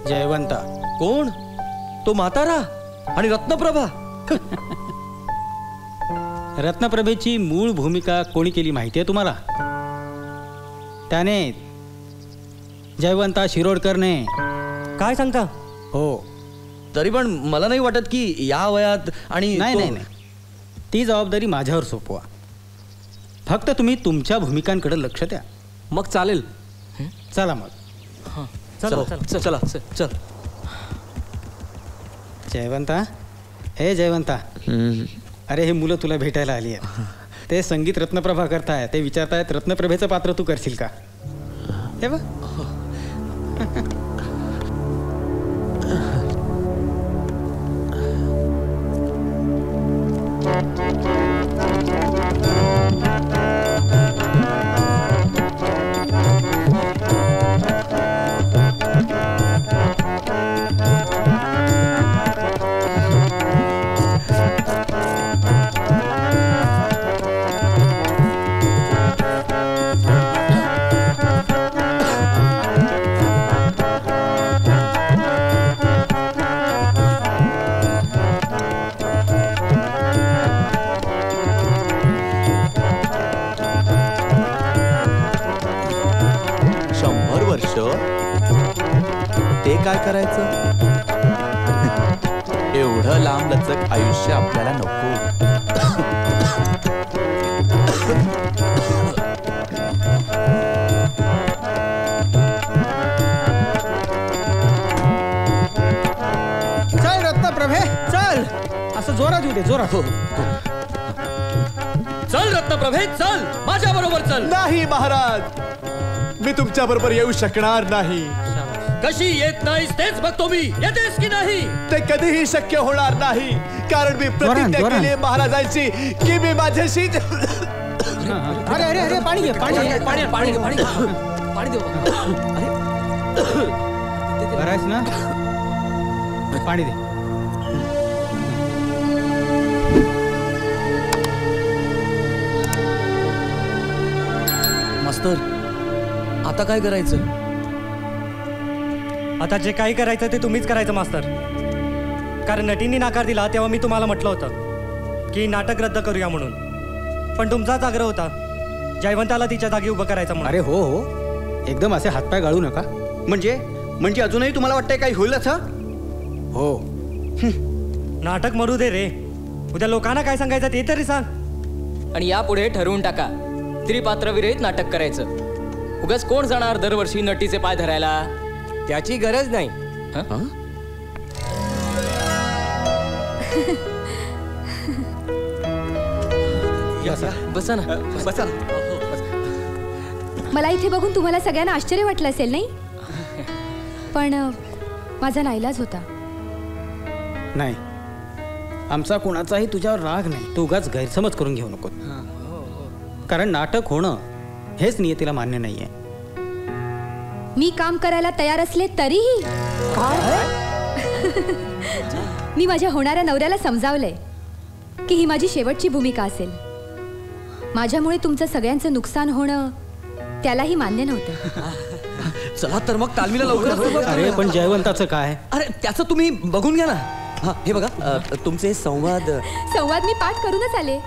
जयवंता. कोण? तो म्हातारा आणि रत्नप्रभा. रत्नप्रभेची मूळ भूमिका कोणी केली माहिती आहे तुम्हाला? त्याने, जयवंता शिरोडकरने. काय सांगता? हो. तरी पण मला नाही वाटत की या वयात. आणि नाही नाही नाही, ती जबाबदारी माझ्यावर सोपवा. फक्त तुम्ही तुमच्या भूमिकांकडे लक्ष द्या. मग चालेल. चला मग. चला चला चल. जयवंता, हे जयवंता, अरे हे मुलं तुला भेटायला आली आहेत. ते संगीत रत्नप्रभा करताय. ते विचारतायत रत्नप्रभेचं पात्र तू करशील का? हे बघ. ते काय करायचं? एवढं लांब लचक आयुष्य आपल्याला नको. चल रत्नप्रभे चल. असं जोरात येऊ दे, जोरात. हो. चल रत्नप्रभे चल, माझ्या बरोबर चल. नाही महाराज, मी तुमच्या बरोबर येऊ शकणार नाही. कशी येत नाहीस तेच बघतो मी. येतेस की नाही? ते कधीही शक्य होणार नाही, कारण मी प्रतिज्ञा केली महाराजांची की मी माझ्याशी. अरे अरे अरे, पाणी घे, पाणी घे, पाणी पाणी पाणी पाणी देऊ. बरायस ना, पाणी दे. मास्तर, आता काय करायचं? आता जे काही करायचं ते तुम्हीच करायचं मास्तर. कारण नटींनी नकार दिला तेव्हा मी तुम्हाला म्हटलं होतं की नाटक रद्द करूया म्हणून. पण तुमचाच आग्रह होता जयवंताला तिच्या जागी उभं करायचं म्हणून. अरे हो हो, एकदम असे हातपाय गाळू नका. म्हणजे अजूनही तुम्हाला वाटतंय काही होईल असं? हो. नाटक मरू दे रे. उद्या लोकांना काय सांगायचं ते तरी सांग. आणि यापुढे ठरवून टाका, त्रिपात्रविरहित नाटक करायचं. उगाच कोण जाणार दरवर्षी नटीचे पाय धरायला? त्याची गरज नाही. बसा ना, बसा. मला इथे बघून तुम्हाला सगळ्यांना आश्चर्य वाटलं असेल नाही? पण माझा नाईलाज होता. नाही, आमचा कोणाचाही तुझ्यावर राग नाही. तू उगाच गैरसमज करून घेऊ नको. कारण नाटक होणं हेच नियतीला मान्य नाहीये. मी काम करायला तयार असले तरीही मी माझ्या होणाऱ्या नवऱ्याला समजावलंय की ही माझी शेवटची भूमिका असेल. माझ्यामुळे तुमचं सगळ्यांचं नुकसान होणं त्यालाही मान्य नव्हतं. चला तर मग तालमीला लवकर. अरे पण जयवंताचं काय? अरे त्याचं तुम्ही बघून घ्या ना. हा, हे बघा, तुमचे संवाद मी पाठ करूनच आले.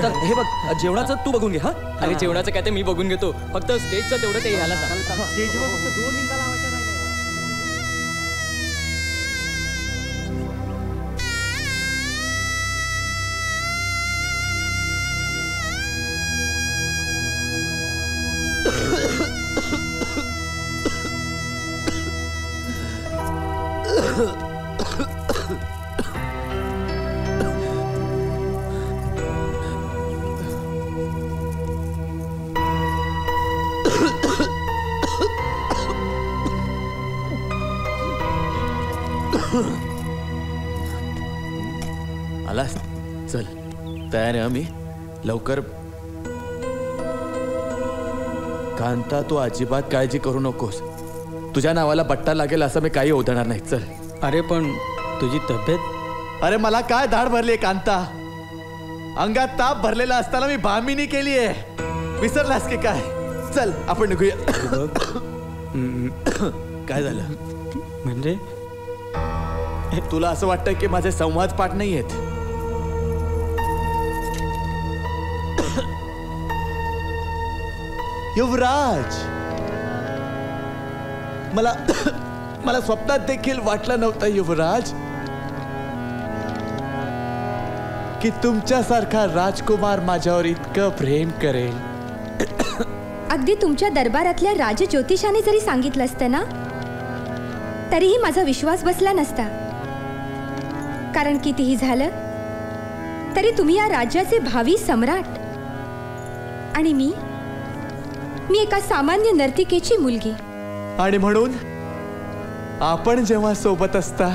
तर हे बघ, जेवणाचं तू बघून घे. हा, अरे जेवणाचं काय ते मी बघून घेतो. फक्त स्टेजचं तेवढं ते ह्याला सांग. स्टेजवर फक्त 2 मिनिटं लावायचं राहिलंय. आलास? चल, तयार आहे आम्ही. लवकर. कांता, तू अजिबात काळजी करू नकोस. तुझ्या नावाला बट्टा लागेल असं मी काही ओढणार नाही. चल. अरे पण तुझी तब्येत. अरे मला काय धाड भरली कांता. अंगात ताप भरलेला असताना मी भामिनी केली आहे. विसरलास की काय? चल आपण निघूया. काय झालं? म्हणजे तुला असं वाटतं की माझे संवाद पाठ नाही आहेत? युवराज, मला स्वप्नात देखील वाटलं नव्हतं युवराज की तुमच्यासारखा राजकुमार माझ्यावर इतकं प्रेम करेल. अगदी तुमच्या दरबारातल्या राजज्योतिषाने जरी सांगितलं असतं ना तरीही माझा विश्वास बसला नसता. कारण कितीही झालं तरी तुम्ही या राज्याचे भावी सम्राट आणि मी एका सामान्य नर्तिकेची मुलगी. आणि म्हणून आपण जेव्हा सोबत असता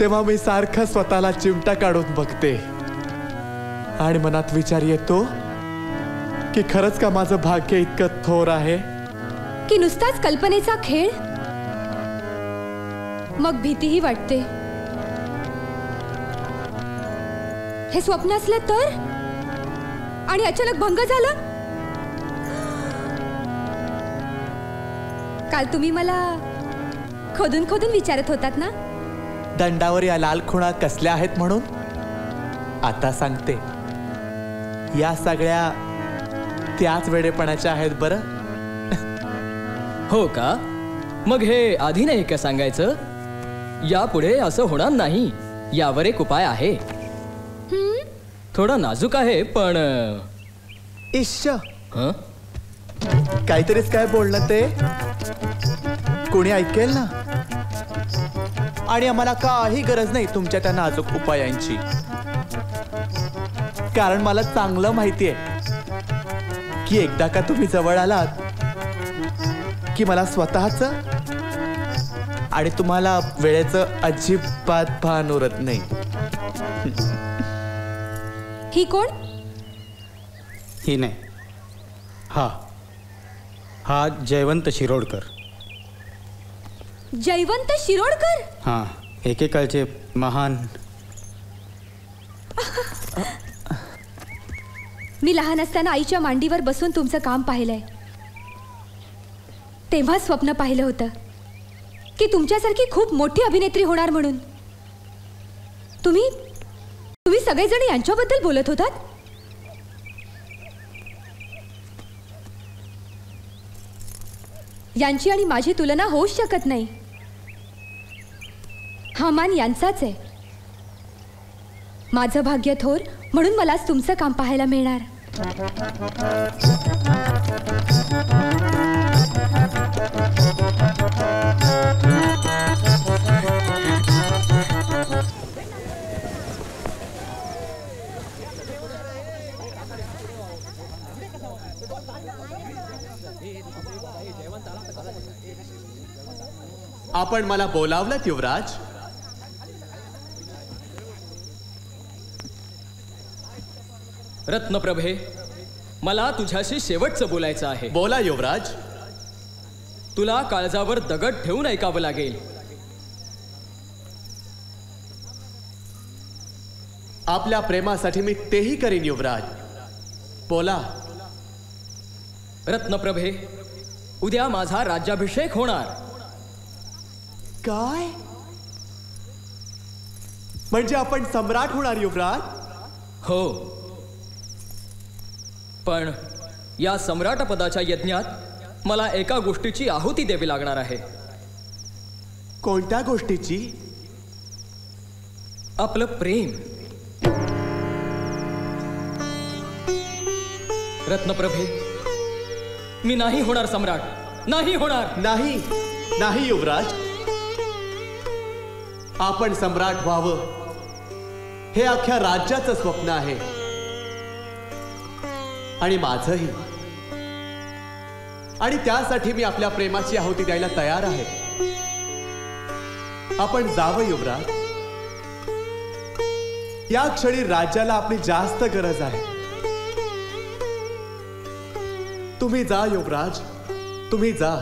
तेव्हा मी सारखं स्वतःला चिमटा काढून बघते आणि मनात विचार येतो की खरंच का माझं भाग्य इतकं थोर आहे की नुसताच कल्पनेचा खेळ. मग भीतीही वाटते. हे स्वप्न असलं तर आणि अचानक भंग झाला. काल तुम्ही मला खोदून खोदून विचारत होतात ना दंडावर या लाल खुणा कसल्या आहेत म्हणून. आता सांगते, या सगळ्या त्याच वेडेपणाच्या आहेत बरं. हो का? मग हे आधी नाही का सांगायचं? यापुढे असं होणार नाही यावर एक उपाय आहे. थोडा नाजूक आहे पण इश्श काहीतरीच काय बोलणं ते कोणी ऐकेल ना. आणि आम्हाला काही गरज नाही तुमच्या त्या नाजूक उपायांची. कारण मला चांगलं माहितीये की एकदा का तुम्ही जवळ आलात की मला स्वतःच आणि तुम्हाला वेळेचं अजिबात भान उरत नाही. ही कोण? ही नाही, हा जयवंत शिरोडकर. जयवंत शिरोडकर? हां, एकेकाळचे महान. मी लहान असताना आईच्या मांडीवर बसून तुमचं काम पाहिलंय. तेव्हा स्वप्न पाहिलं होतं की तुमच्यासारखी खूप मोठी अभिनेत्री होणार म्हणून. तुम्ही सगळेजण यांच्याबद्दल बोलत होतात. यांची आणि माझी तुलना होऊच शकत नाही. हा मान यांचाच आहे. माझं भाग्य थोर म्हणून मला आज तुमचं काम पाहायला मिळणार. आपण मला बोलावलं युवराज? रत्नप्रभे, मला तुझ्याशी शेवटचं बोलायचं आहे. बोला युवराज. तुला काळजावर दगड ठेवून ऐकावं लागेल. आपल्या प्रेमासाठी मी तेही करीन युवराज. बोला. रत्नप्रभे, उद्या माझा राज्याभिषेक होणार. काय? म्हणजे आपण सम्राट होणार युवराज? हो, पण या सम्राट पदाच्या यज्ञात मला एका गोष्टीची आहुती द्यावी लागणार आहे. कोणत्या गोष्टीची? आपलं प्रेम. रत्नप्रभे, मी नाही होणार सम्राट. नाही होणार. नाही, नाही युवराज. आपण सम्राट व्हावं हे अख्ख्या राज्याचं स्वप्न आहे आणि माझंही. आणि त्यासाठी मी आपल्या प्रेमाची आहुती द्यायला तयार आहे. आपण जावं युवराज. या क्षणी राज्याला आपली जास्त गरज आहे. तुम्ही जा युवराज, तुम्ही जा.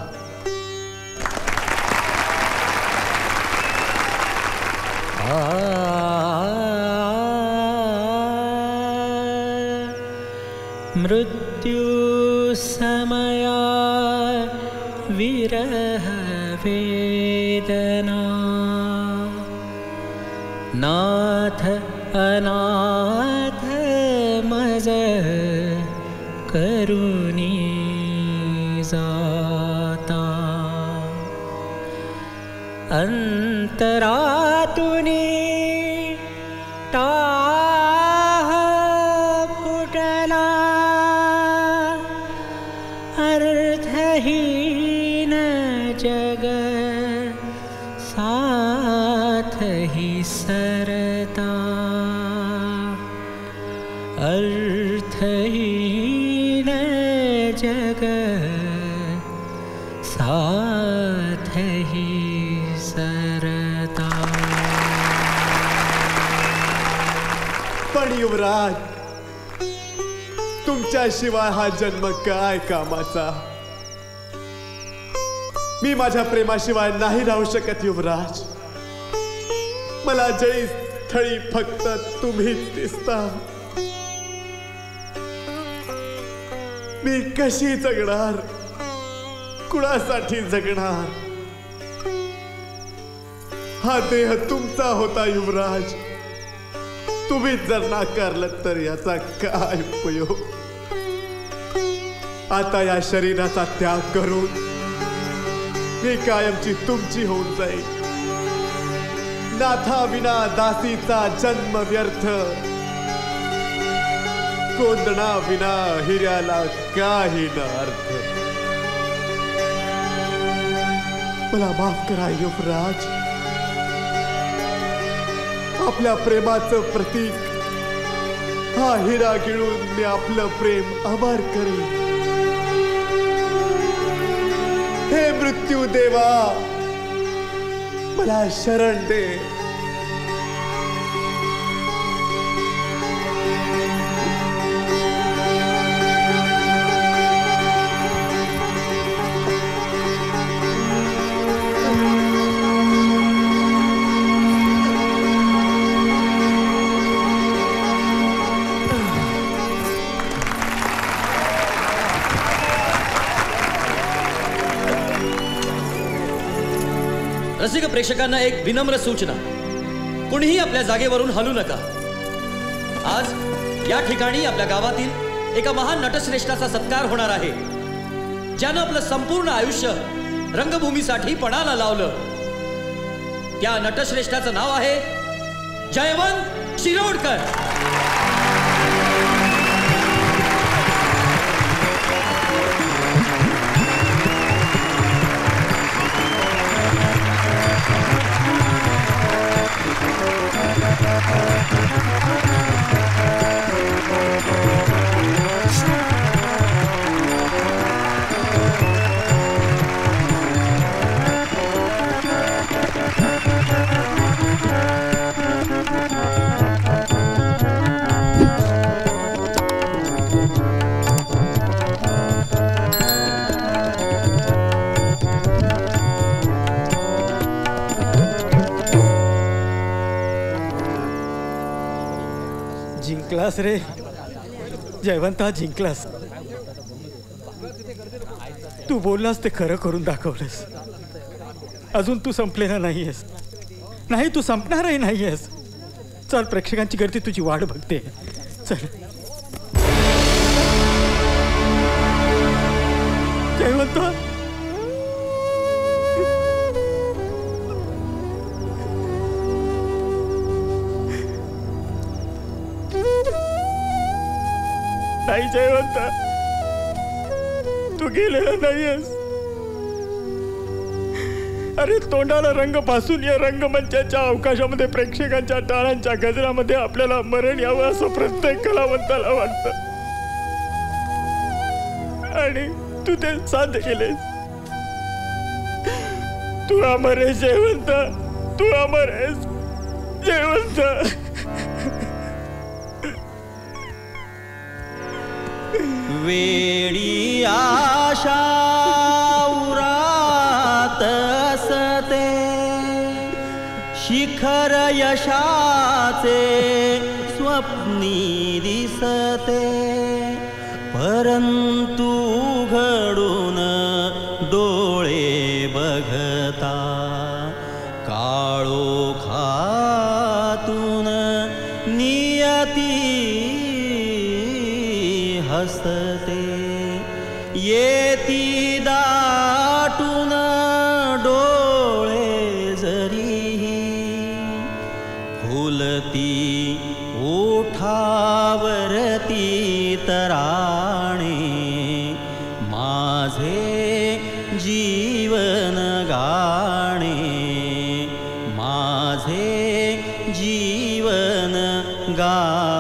मृत्यु समया विरह वेदना नाथ अनाथ मज करुणी जाता अंतरातुनी टाह फुटला अर्थहीन जग साथ ही सरता अर्थहीन जग साथ ही सरता. पण युवराज, तुमच्याशिवाय हा जन्म काय कामाचा. मी माझ्या प्रेमाशिवाय नाही राहू शकत युवराज. मला जळी स्थळी फक्त तुम्हीच दिसता. मी कशी जगणार, कुणासाठी जगणार. हा देह तुमचा होता युवराज. तुम्ही जर नाकारलं तर याचा काय उपयोग. आता या शरीराचा त्याग करून मी कायमची तुमची होऊन जाईल. नाथा विना दासीचा जन्म व्यर्थ. कोंदणा विना हिऱ्याला काही न अर्थ. मला माफ करा युवराज. आपल्या प्रेमाचं प्रतीक हा हिरा गिळून मी आपलं प्रेम अमर करीन. हे मृत्यू देवा, मला शरण दे. रसिक प्रेक्षकांना एक विनम्र सूचना. कुणीही आपल्या जागेवरून हलू नका. आज या ठिकाणी आपल्या गावातील एका महान नटश्रेष्ठाचा सत्कार होणार आहे, ज्यानं आपलं संपूर्ण आयुष्य रंगभूमीसाठी पणाला लावलं. त्या नटश्रेष्ठाचं नाव आहे जयवंत शिरोडकर. जिंकलास रे जयवंता, जिंकलास. तू बोललास ते खरं करून दाखवलंस. अजून तू संपलेला नाहीयेस. नाही, तू संपणारही नाहीयेस. चल, प्रेक्षकांची गर्दी तुझी वाट बघते. चल जयवंता. नाही जयवंता, तू गेलेला नाहीयेस. अरे, तोंडाला रंग पासून या रंगमंचाच्या अवकाशामध्ये प्रेक्षकांच्या टाळांच्या गजरामध्ये आपल्याला मरण यावं असं प्रत्येक कलावंताला वाटतं. आणि तू ते साध्य केलेस. तू अमर आहेस जयवंता. तू अमर आहेस जयवंता. वेळी आशा उरात असते, शिखर यशाचे स्वप्नी दिसते. परंतु घडून डोळे बघता काळोखातून नियती हसते येती दाटून डोळे जरी फुलती ओठावरती तराणे माझे जीवन गाणे माझे जीवन गा